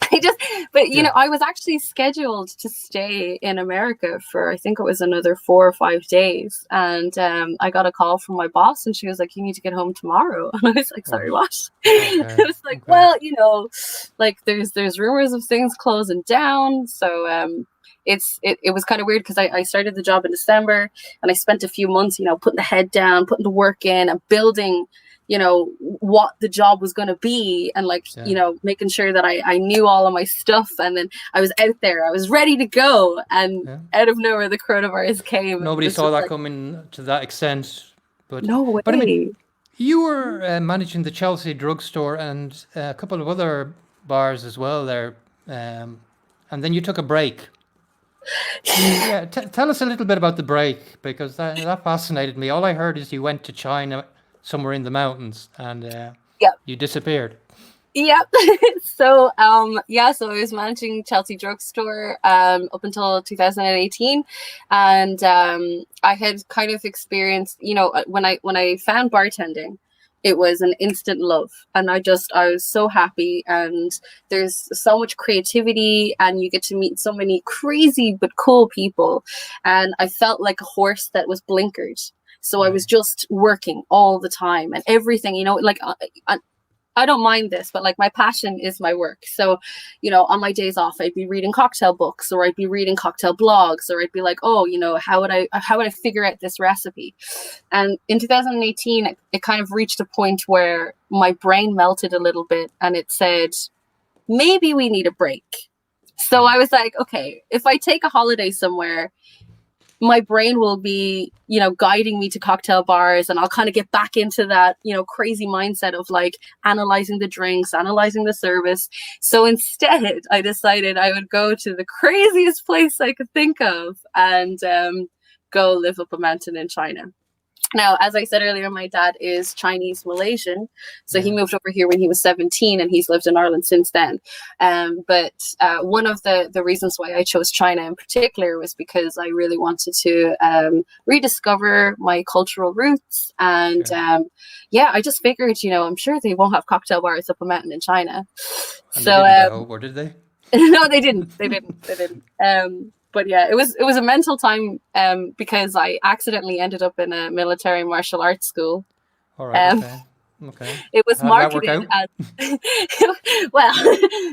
I was actually scheduled to stay in America for, I think it was another 4 or 5 days. And I got a call from my boss, and she was like, you need to get home tomorrow. And I was like, sorry, what? Okay. I was like, well, like there's rumors of things closing down. So it was kind of weird, because I started the job in December, and I spent a few months, putting the head down, putting the work in, and building, what the job was going to be, and making sure that I knew all of my stuff. And then I was out there, I was ready to go, and out of nowhere the coronavirus came. Nobody saw that coming to that extent. But no way. But I mean, you were managing the Chelsea drugstore and a couple of other bars as well there, and then you took a break. Yeah, tell us a little bit about the break, because that fascinated me. All I heard is you went to China, somewhere in the mountains, and you disappeared. Yep. So I was managing Chelsea drugstore up until 2018, and I had kind of experienced, when I found bartending, it was an instant love, and I was so happy, and there's so much creativity, and you get to meet so many crazy but cool people, and I felt like a horse that was blinkered. So I was just working all the time, and everything, like I don't mind this, but like my passion is my work. So, on my days off, I'd be reading cocktail books, or I'd be reading cocktail blogs, or I'd be like, oh, how would I figure out this recipe? And in 2018, it kind of reached a point where my brain melted a little bit, and it said, maybe we need a break. So I was like, okay, if I take a holiday somewhere, my brain will be, guiding me to cocktail bars, and I'll kind of get back into that, crazy mindset of like analyzing the drinks, analyzing the service. So instead, I decided I would go to the craziest place I could think of, and go live up a mountain in China. Now, as I said earlier, my dad is Chinese Malaysian, so he moved over here when he was 17, and he's lived in Ireland since then. But one of the reasons why I chose China in particular was because I really wanted to rediscover my cultural roots. And I just figured, I'm sure they won't have cocktail bars up a mountain in China. And so, they didn't, or did they? No, they didn't. They didn't. But yeah, it was a mental time because I accidentally ended up in a military martial arts school. All right. Okay. It was marketed as well.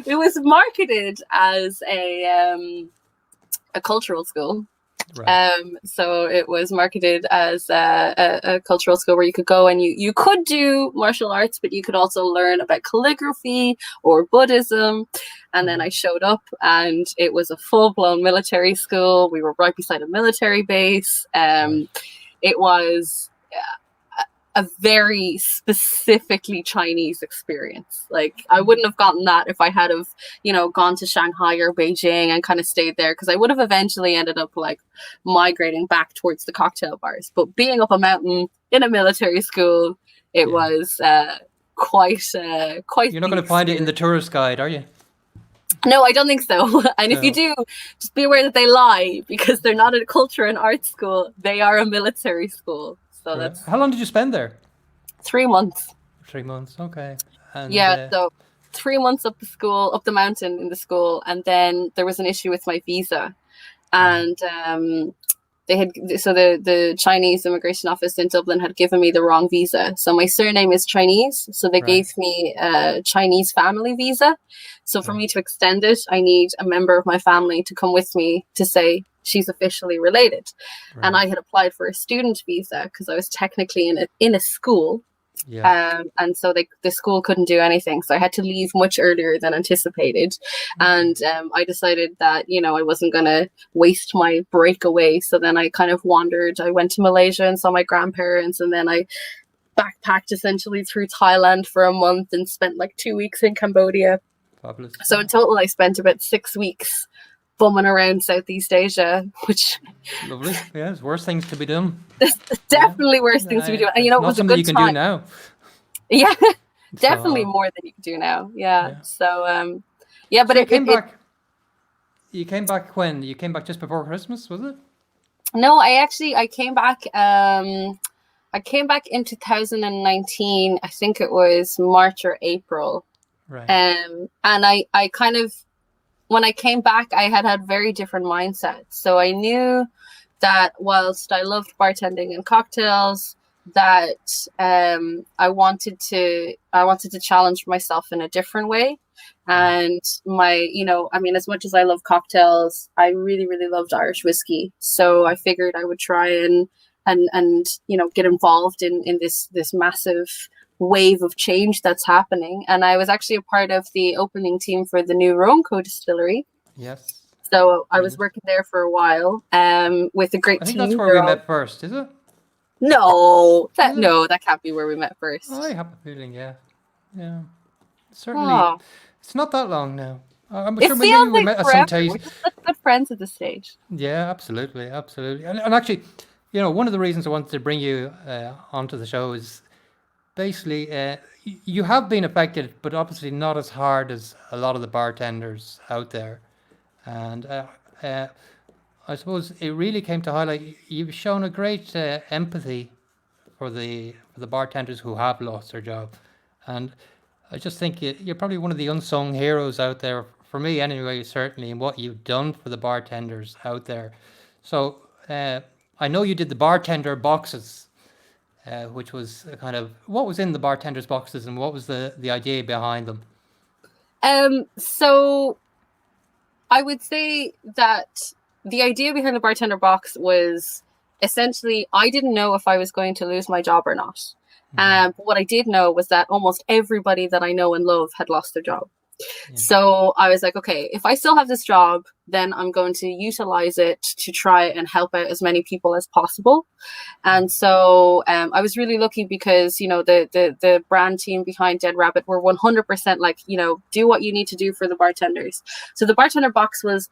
It was marketed as a cultural school. Right. So it was marketed as a cultural school where you could go and you could do martial arts, but you could also learn about calligraphy or Buddhism. And then I showed up, and it was a full-blown military school. We were right beside a military base. It was a very specifically Chinese experience. Like, I wouldn't have gotten that if I had have, gone to Shanghai or Beijing and kind of stayed there, because I would have eventually ended up like migrating back towards the cocktail bars. But being up a mountain in a military school, it was quite. You're not going to find it in the tourist guide, are you? No, I don't think so. And if you do, just be aware that they lie, because they're not a culture and art school. They are a military school. So that's. How long did you spend there? 3 months. 3 months, okay. And, so 3 months up the mountain in the school, and then there was an issue with my visa, and the Chinese immigration office in Dublin had given me the wrong visa. So my surname is Chinese, so they gave me a Chinese family visa. So for me to extend it, I need a member of my family to come with me to say she's officially related. And I had applied for a student visa because I was technically in a school. And so the school couldn't do anything, so I had to leave much earlier than anticipated. And I decided that, you know, I wasn't going to waste my break away. So then I kind of wandered. I went to Malaysia and saw my grandparents, and then I backpacked essentially through Thailand for a month and spent like 2 weeks in Cambodia. Fabulous. So in total I spent about 6 weeks bumming around Southeast Asia, which lovely. Yeah, it's worse things to be doing. Definitely worse things to be doing. And you know, it was a good you can time. do now. Yeah, definitely more than you can do now. Yeah. So but you came back. You came back when? You came back just before Christmas, was it? No, I came back. I came back in 2019. I think it was March or April. Right. And I kind of, when I came back, I had very different mindsets. So I knew that whilst I loved bartending and cocktails, that I wanted to challenge myself in a different way. And as much as I love cocktails, I really, really loved Irish whiskey. So I figured I would try and get involved in this massive wave of change that's happening. And I was actually a part of the opening team for the new Roanco distillery. Yes. So I was working there for a while with a great team. I think that's where we met first, is it? No, that can't be where we met first. I have a feeling, yeah. Certainly, it's not that long now. I'm sure maybe we met at some stage. We're good friends at this stage. Yeah, absolutely. And actually, you know, one of the reasons I wanted to bring you onto the show is basically you have been affected, but obviously not as hard as a lot of the bartenders out there. And I suppose it really came to highlight you've shown a great empathy for the bartenders who have lost their job. And I just think you're probably one of the unsung heroes out there, for me anyway, certainly, in what you've done for the bartenders out there. So I know you did the bartender boxes, which was a kind of, what was in the bartenders boxes and what was the idea behind them? So I would say that the idea behind the bartender box was essentially, I didn't know if I was going to lose my job or not. But what I did know was that almost everybody that I know and love had lost their job. Yeah. So I was like, okay, if I still have this job, then I'm going to utilize it to try and help out as many people as possible. And so I was really lucky because, you know, the brand team behind Dead Rabbit were 100% like, you know, do what you need to do for the bartenders. So the bartender box was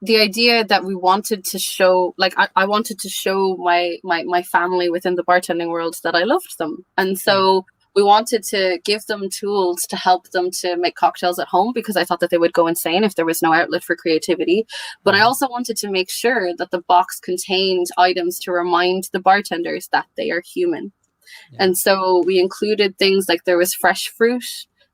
the idea that we wanted to show, like I wanted to show my family within the bartending world that I loved them. And so we wanted to give them tools to help them to make cocktails at home, because I thought that they would go insane if there was no outlet for creativity. But I also wanted to make sure that the box contained items to remind the bartenders that they are human. Yeah. And so we included things like there was fresh fruit,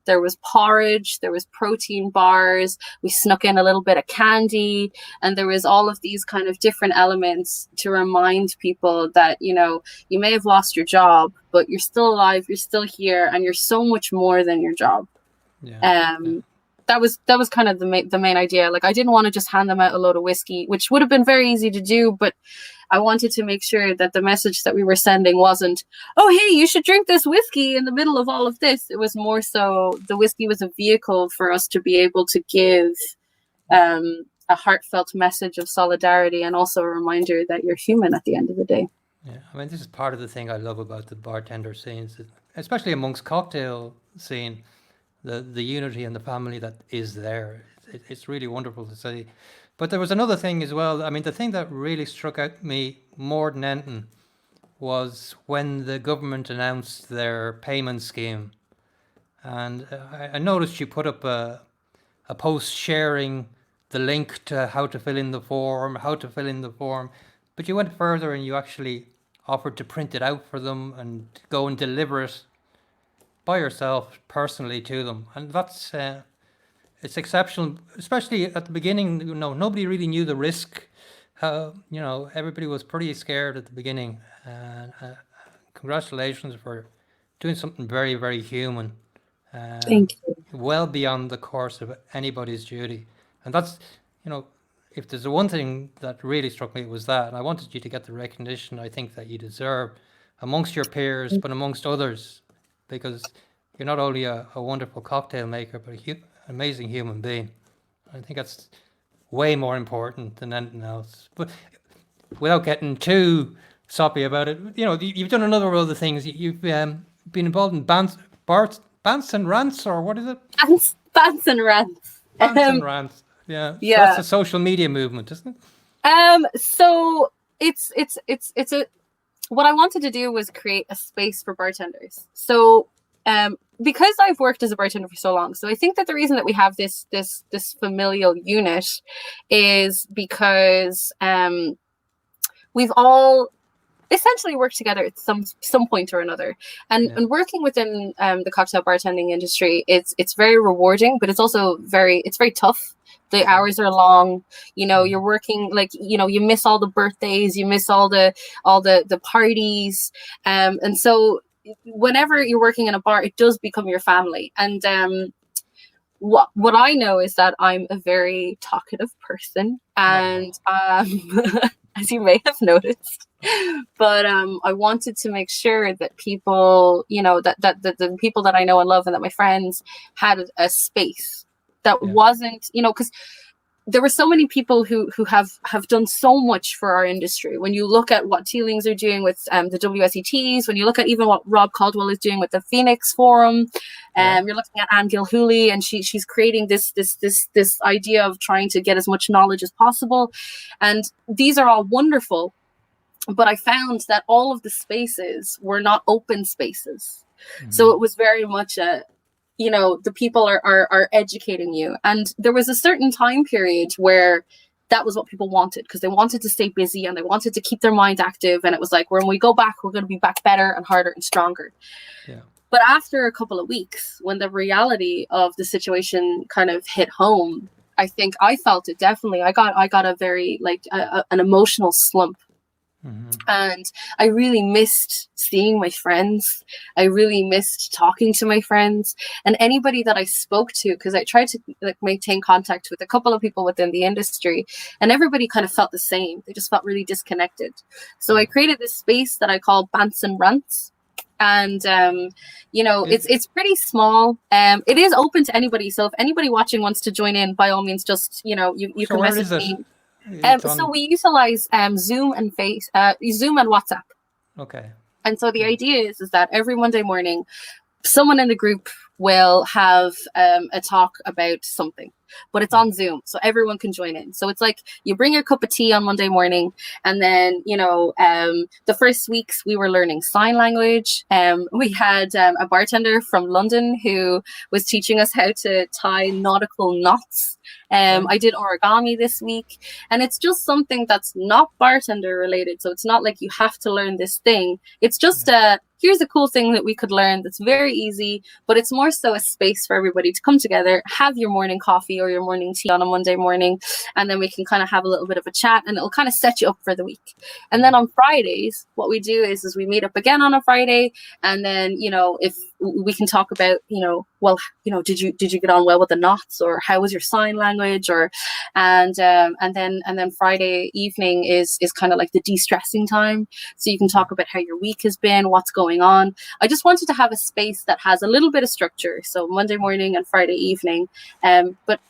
there was porridge, there was protein bars, we snuck in a little bit of candy, and there was all of these kind of different elements to remind people that, you know, you may have lost your job, but you're still alive, you're still here, and you're so much more than your job. Yeah. That was kind of the main idea. Like, I didn't want to just hand them out a load of whiskey, which would have been very easy to do, but I wanted to make sure that the message that we were sending wasn't, oh, hey, you should drink this whiskey in the middle of all of this. It was more so the whiskey was a vehicle for us to be able to give a heartfelt message of solidarity, and also a reminder that you're human at the end of the day. Yeah, I mean, this is part of the thing I love about the bartender scenes, especially amongst cocktail scene, the unity and the family that is there. It's really wonderful to see. But there was another thing as well. I mean, the thing that really struck out me more than anything was when the government announced their payment scheme. And I noticed you put up a post sharing the link to how to fill in the form, But you went further and you actually offered to print it out for them and go and deliver it by yourself personally to them. And that's... it's exceptional, especially at the beginning. You know, nobody really knew the risk how, everybody was pretty scared at the beginning. And congratulations for doing something very, very human, Thank you. well beyond the course of anybody's duty. And that's, if there's the one thing that really struck me, it was that. And I wanted you to get the recognition I think that you deserve amongst your peers, but amongst others, because you're not only a wonderful cocktail maker, but an amazing human being. I think that's way more important than anything else. But without getting too soppy about it, you've done a number of other things. You've been involved in bants and rants, or what is it? Bants and rants. Bants and rants. Yeah. So Yeah. that's a social media movement, isn't it? So it's what I wanted to do was create a space for bartenders. So because I've worked as a bartender for so long, so I think that the reason that we have this familial unit is because we've all essentially worked together at some point or another, and working within the cocktail bartending industry, it's very rewarding, but it's also very tough. The hours are long, you're working you miss all the birthdays, you miss all the parties, and so whenever you're working in a bar, it does become your family. And what I know is that I'm a very talkative person, and as you may have noticed, but I wanted to make sure that people, that the people that I know and love and that my friends had a space that wasn't, because there were so many people who have done so much for our industry. When you look at what Teelings are doing with the WSETs, when you look at even what Rob Caldwell is doing with the Phoenix Forum, you're looking at Anne Gilhooly, and she's creating this idea of trying to get as much knowledge as possible. And these are all wonderful, but I found that all of the spaces were not open spaces. Mm-hmm. So it was very much the people are educating you. And there was a certain time period where that was what people wanted, because they wanted to stay busy and they wanted to keep their mind active. And it was like, when we go back, we're going to be back better and harder and stronger. Yeah. But after a couple of weeks, when the reality of the situation kind of hit home, I think I felt it definitely. I got a very an emotional slump. Mm-hmm. And I really missed seeing my friends. I really missed talking to my friends and anybody that I spoke to, because I tried to maintain contact with a couple of people within the industry, and everybody kind of felt the same. They just felt really disconnected. So I created this space that I call Bants and Rants. And it's pretty small. It is open to anybody. So if anybody watching wants to join in, by all means, just you can message me. So we utilize Zoom and Zoom and WhatsApp. Okay. And so the idea is that every Monday morning, someone in the group will have a talk about something, but it's on Zoom, so everyone can join in. So it's like you bring your cup of tea on Monday morning, and then the first weeks we were learning sign language. We had a bartender from London who was teaching us how to tie nautical knots. I did origami this week, and it's just something that's not bartender related. So it's not like you have to learn this thing. It's just here's a cool thing that we could learn that's very easy, but it's more so a space for everybody to come together, have your morning coffee or your morning tea on a Monday morning, and then we can kind of have a little bit of a chat, and it'll kind of set you up for the week. And then on Fridays, what we do is we meet up again on a Friday, and then if we can talk about did you get on well with the knots, or how was your sign language, or and then Friday evening is kind of like the de-stressing time, so you can talk about how your week has been, what's going on. I just wanted to have a space that has a little bit of structure, so Monday morning and Friday evening, but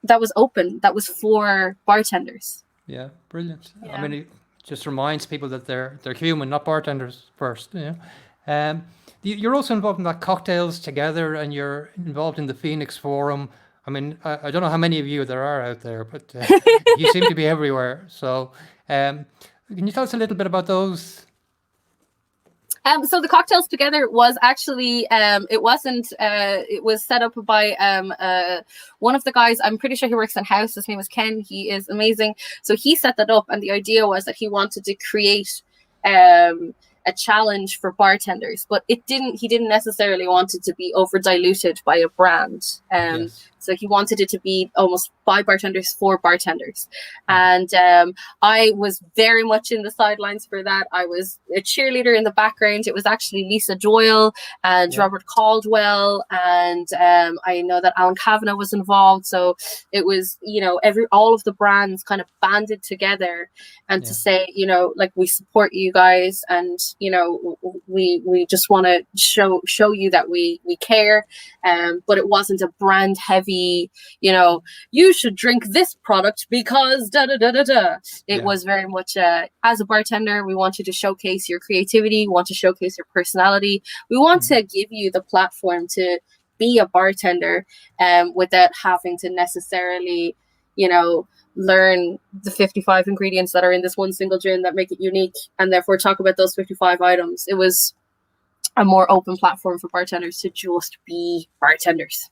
that was open, that was for bartenders. Yeah, brilliant. Yeah. I mean, it just reminds people that they're human, not bartenders first. You're also involved in that Cocktails Together, and you're involved in the Phoenix Forum. I mean, I don't know how many of you there are out there, but you seem to be everywhere. So can you tell us a little bit about those? So the Cocktails Together was actually, it was set up by one of the guys. I'm pretty sure he works in house. His name is Ken. He is amazing. So he set that up, and the idea was that he wanted to create a challenge for bartenders, but he didn't necessarily want it to be over diluted by a brand. Yes. So he wanted it to be almost by bartenders for bartenders. And I was very much in the sidelines for that. I was a cheerleader in the background. It was actually Lisa Doyle and Robert Caldwell, and I know that Alan Kavanagh was involved. So it was, you know, all of the brands kind of banded together and to say, you know, like, we support you guys, and, you know, we just want to show you that we care. But it wasn't a brand heavy, you know, you should drink this product because da da da da da. It was very much as a bartender, we want you to showcase your creativity, we want to showcase your personality. We want to give you the platform to be a bartender without having to necessarily, you know, learn the 55 ingredients that are in this one single gin that make it unique, and therefore talk about those 55 items. It was a more open platform for bartenders to just be bartenders.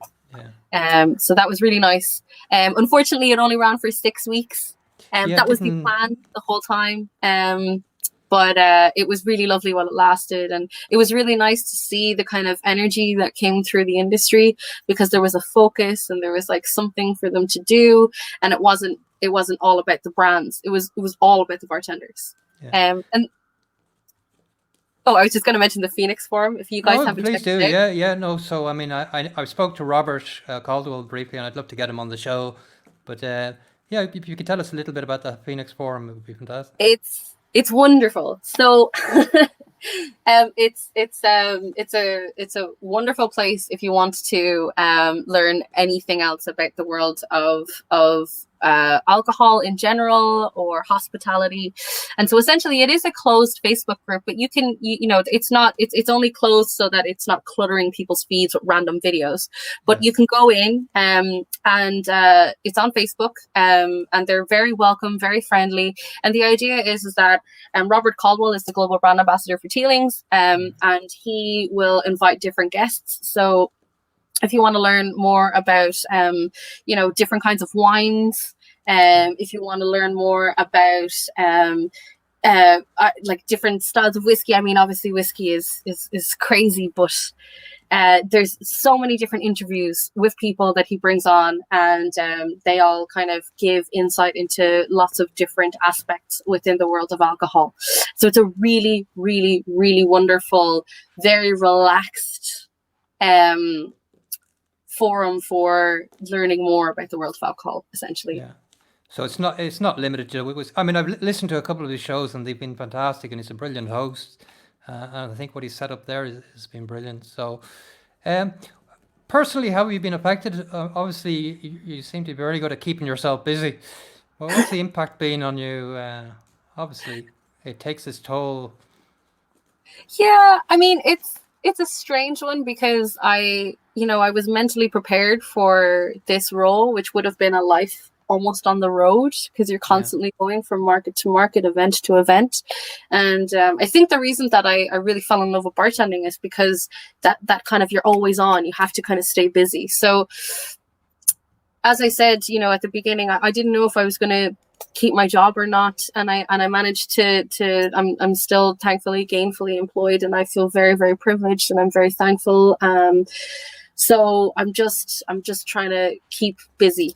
So that was really nice. Unfortunately, it only ran for 6 weeks. That was the plan the whole time. But it was really lovely while it lasted, and it was really nice to see the kind of energy that came through the industry, because there was a focus and there was like something for them to do, and it wasn't all about the brands. It was all about the bartenders. And I was just going to mention the Phoenix Forum. If you guys haven't please checked do. it out. No. So I mean, I spoke to Robert Caldwell briefly, and I'd love to get him on the show. But if you could tell us a little bit about the Phoenix Forum, it would be fantastic. It's wonderful. So it's a wonderful place if you want to learn anything else about the world of alcohol in general, or hospitality. And so essentially it is a closed Facebook group, but you can, you know, it's only closed so that it's not cluttering people's feeds with random videos, but you can go in and it's on Facebook, and they're very welcome, very friendly. And the idea is that Robert Caldwell is the global brand ambassador for Teelings, and he will invite different guests. So if you want to learn more about, you know, different kinds of wines, if you want to learn more about like different styles of whiskey. I mean, obviously whiskey is crazy, but there's so many different interviews with people that he brings on, and they all kind of give insight into lots of different aspects within the world of alcohol. So it's a really, really, really wonderful, very relaxed forum for learning more about the world of alcohol, essentially. So it's not limited to it. I mean, I've listened to a couple of his shows and they've been fantastic, and he's a brilliant host, and I think what he's set up there has been brilliant. So personally, how have you been affected? Obviously you seem to be very good at keeping yourself busy. Well, what's the impact been on you? Obviously it takes its toll. I mean, it's a strange one, because I was mentally prepared for this role, which would have been a life almost on the road, because you're constantly going from market to market, event to event. And I think the reason that I really fell in love with bartending is because that kind of, you're always on, you have to kind of stay busy. So as I said, you know, at the beginning, I didn't know if I was going to keep my job or not, and I managed to I'm still thankfully gainfully employed, and I feel very, very privileged, and I'm very thankful. So I'm just trying to keep busy.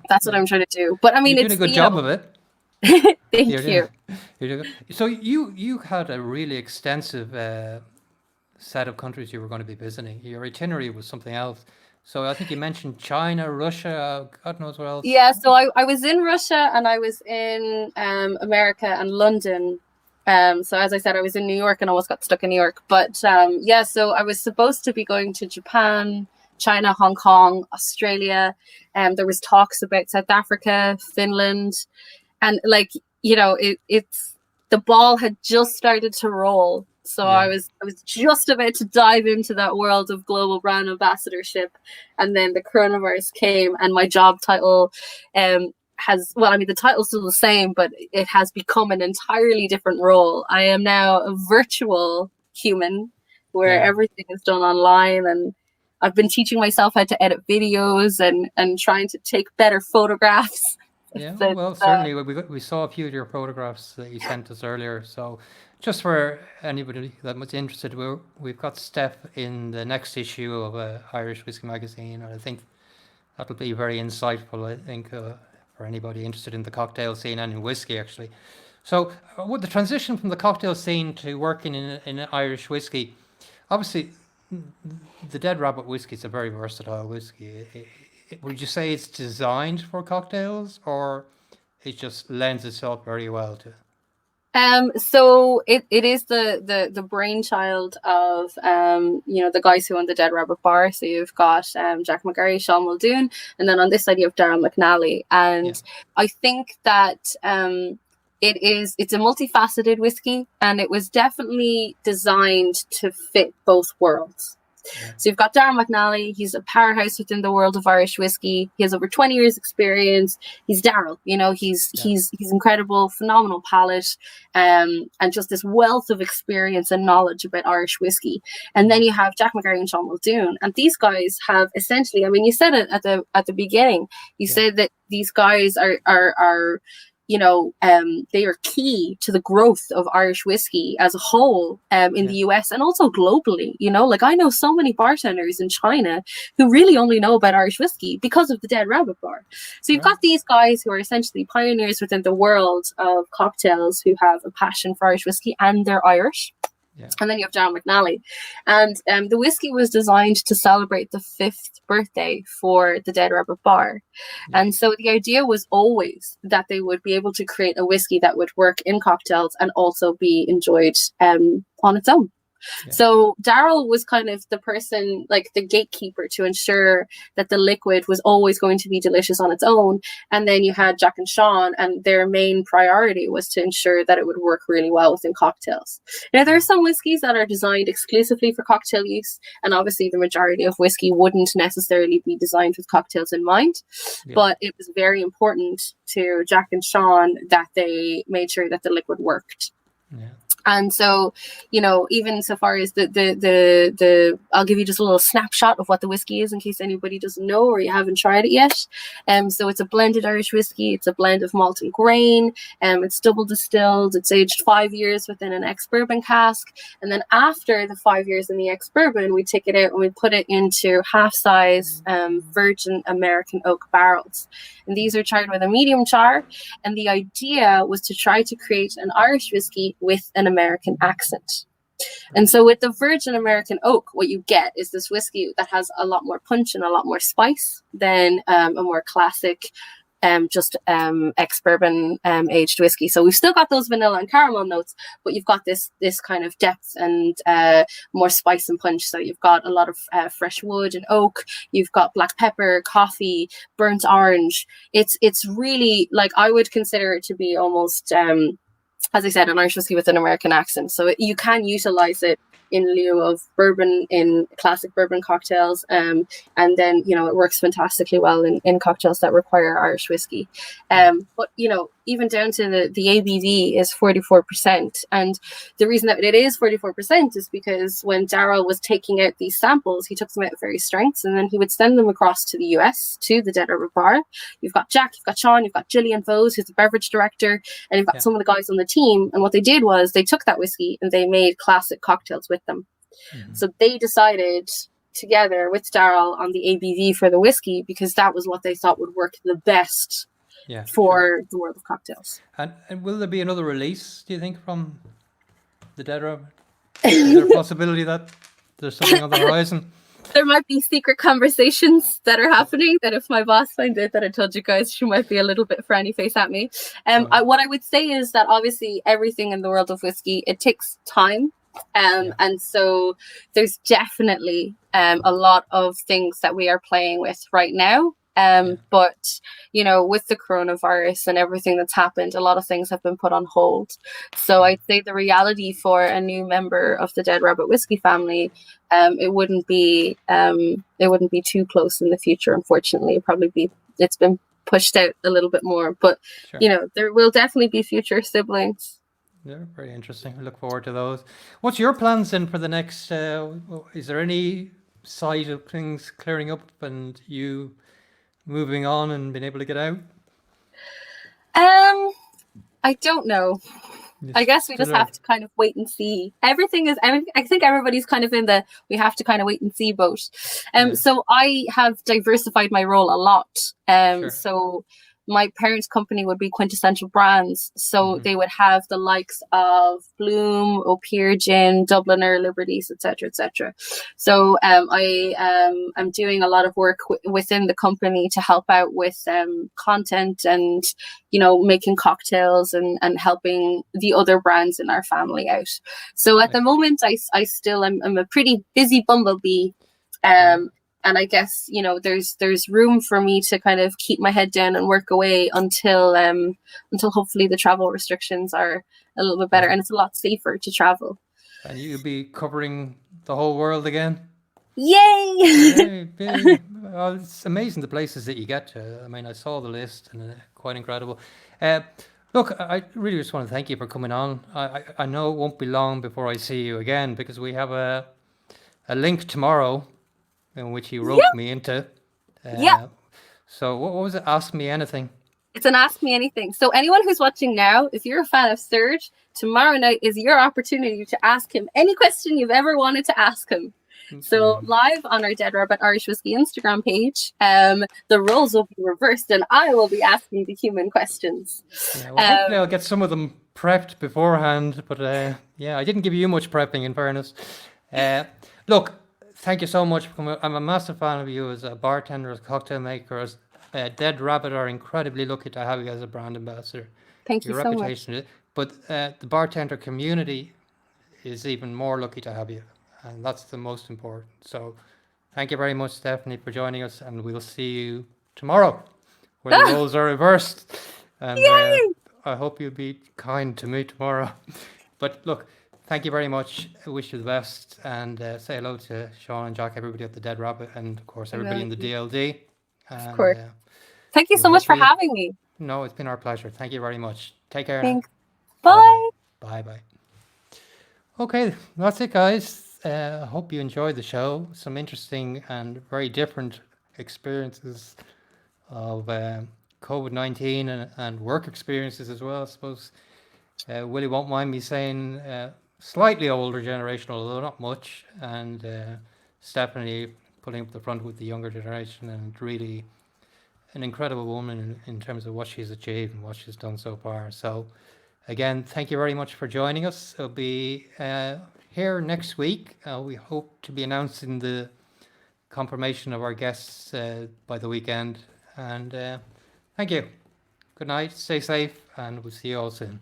That's what I'm trying to do. But I mean, you're it's doing a good job of it. Thank you. You're doing, so you had a really extensive set of countries you were going to be visiting. Your itinerary was something else. So I think you mentioned China, Russia, God knows what else. Yeah, so I was in Russia, and I was in America and London. So as I said, I was in New York and almost got stuck in New York. But so I was supposed to be going to Japan, China, Hong Kong, Australia. There was talks about South Africa, Finland, and like, you know, it's the ball had just started to roll. So I was just about to dive into that world of global brand ambassadorship, and then the coronavirus came, and my job title the title's still the same, but it has become an entirely different role. I am now a virtual human, where everything is done online, and I've been teaching myself how to edit videos and trying to take better photographs. Certainly we saw a few of your photographs that you sent us earlier. So just for anybody that was interested, we've got Steph in the next issue of Irish Whiskey Magazine, and I think That'll be very insightful, I think, for anybody interested in the cocktail scene and in whiskey, actually. So, with the transition from the cocktail scene to working in Irish whiskey, obviously, the Dead Rabbit whiskey is a very versatile whiskey. Would you say it's designed for cocktails, or it just lends itself very well to? So it is the brainchild of the guys who own the Dead Rabbit Bar. So you've got Jack McGarry, Sean Muldoon, and then on this side you have Darren McNally. And I think that it's a multifaceted whiskey, and it was definitely designed to fit both worlds. So you've got Darren McNally. He's a powerhouse within the world of Irish whiskey. He has over 20 years experience. He's Daryl, he's incredible, phenomenal palate, and just this wealth of experience and knowledge about Irish whiskey. And then you have Jack McGarry and Sean Muldoon, and these guys have essentially, I mean, you said it at the beginning. You said that these guys are they are key to the growth of Irish whiskey as a whole in the US and also globally. Like I know so many bartenders in China who really only know about Irish whiskey because of the Dead Rabbit Bar. So you've got these guys who are essentially pioneers within the world of cocktails who have a passion for Irish whiskey, and they're Irish. Yeah. And then you have Darren McNally. And the whiskey was designed to celebrate the 5th birthday for the Dead Rabbit Bar. Yeah. And so the idea was always that they would be able to create a whiskey that would work in cocktails and also be enjoyed on its own. Yeah. So Daryl was kind of the person, like the gatekeeper, to ensure that the liquid was always going to be delicious on its own. And then you had Jack and Sean, and their main priority was to ensure that it would work really well within cocktails. Now, there are some whiskeys that are designed exclusively for cocktail use, and obviously the majority of whiskey wouldn't necessarily be designed with cocktails in mind. Yeah. But it was very important to Jack and Sean that they made sure that the liquid worked. Yeah. And so, even so far as the I'll give you just a little snapshot of what the whiskey is in case anybody doesn't know or you haven't tried it yet. So it's a blended Irish whiskey. It's a blend of malt and grain. It's double distilled. It's aged 5 years within an ex-bourbon cask. And then after the 5 years in the ex-bourbon, we take it out and we put it into half-size virgin American oak barrels. And these are charred with a medium char. And the idea was to try to create an Irish whiskey with an American accent. And so with the virgin American oak, what you get is this whiskey that has a lot more punch and a lot more spice than a more classic ex-bourbon aged whiskey. So we've still got those vanilla and caramel notes, but you've got this kind of depth and more spice and punch. So you've got a lot of fresh wood and oak. You've got black pepper, coffee, burnt orange. It's really, like, I would consider it to be almost as I said, an Irish whiskey with an American accent. So you can utilize it in lieu of bourbon in classic bourbon cocktails. And then, it works fantastically well in cocktails that require Irish whiskey. But, even down to the ABV is 44%. And the reason that it is 44% is because when Daryl was taking out these samples, he took them out at various strengths, and then he would send them across to the US, to the Dead Rabbit Bar. You've got Jack, you've got Sean, you've got Gillian Vose, who's the beverage director, and you've got some of the guys on the team. And what they did was they took that whiskey and they made classic cocktails with them. Mm-hmm. So they decided together with Daryl on the ABV for the whiskey because that was what they thought would work the best for the world of cocktails. And will there be another release, do you think, from the Dead Rabbit? Is there a possibility that there's something on the horizon? There might be secret conversations that are happening that if my boss finds out that I told you guys, she might be a little bit frowny face at me. What I would say is that obviously everything in the world of whiskey, it takes time. And so there's definitely a lot of things that we are playing with right now. But, with the coronavirus and everything that's happened, a lot of things have been put on hold. So I'd say the reality for a new member of the Dead Rabbit Whiskey family, it wouldn't be too close in the future. Unfortunately, it's been pushed out a little bit more, but there will definitely be future siblings. Yeah, very interesting. I look forward to those. What's your plans then for the next, is there any side of things clearing up and you moving on and being able to get out? I don't know. I guess we just have to kind of wait and see. I think everybody's kind of in the we have to kind of wait and see boat. So I have diversified my role a lot. So my parents' company would be Quintessential Brands. So they would have the likes of Bloom, O'Pier Gin, Dubliner, Liberties, etc., etc. So I'm doing a lot of work within the company to help out with content and, you know, making cocktails and helping the other brands in our family out. So at the moment, I'm a pretty busy bumblebee. And I guess, you know, there's room for me to kind of keep my head down and work away until hopefully the travel restrictions are a little bit better and it's a lot safer to travel. And you'll be covering the whole world again? Yay! Well, it's amazing the places that you get to. I mean, I saw the list and quite incredible. Look, I really just want to thank you for coming on. I know it won't be long before I see you again because we have a link tomorrow in which you roped me into. So what was it? Ask Me Anything. It's an Ask Me Anything. So anyone who's watching now, if you're a fan of Serge, tomorrow night is your opportunity to ask him any question you've ever wanted to ask him. So live on our Dead Rabbit Irish Whiskey Instagram page, the roles will be reversed and I will be asking the human questions. Yeah, well, hopefully I'll get some of them prepped beforehand, but I didn't give you much prepping in fairness. Look, thank you so much for coming. I'm a massive fan of you as a bartender, as a cocktail maker, as Dead Rabbit are incredibly lucky to have you as a brand ambassador. Thank you so much. But the bartender community is even more lucky to have you. And that's the most important. So thank you very much, Stephanie, for joining us. And we'll see you tomorrow where the roles are reversed. And I hope you'll be kind to me tomorrow. But look, thank you very much. I wish you the best. And say hello to Sean and Jack, everybody at the Dead Rabbit, and of course, everybody in the DLD. And, of course. Thank you so much for having me. No, it's been our pleasure. Thank you very much. Take care. Thanks. Bye. Bye. Okay, that's it, guys. I hope you enjoyed the show. Some interesting and very different experiences of COVID-19 and work experiences as well. I suppose Willie won't mind me saying slightly older generation, although not much, and Stephanie putting up the front with the younger generation, and really an incredible woman in terms of what she's achieved and what she's done so far. So again, thank you very much for joining us. It'll be here next week. We hope to be announcing the confirmation of our guests by the weekend. And thank you. Good night. Stay safe, and we'll see you all soon.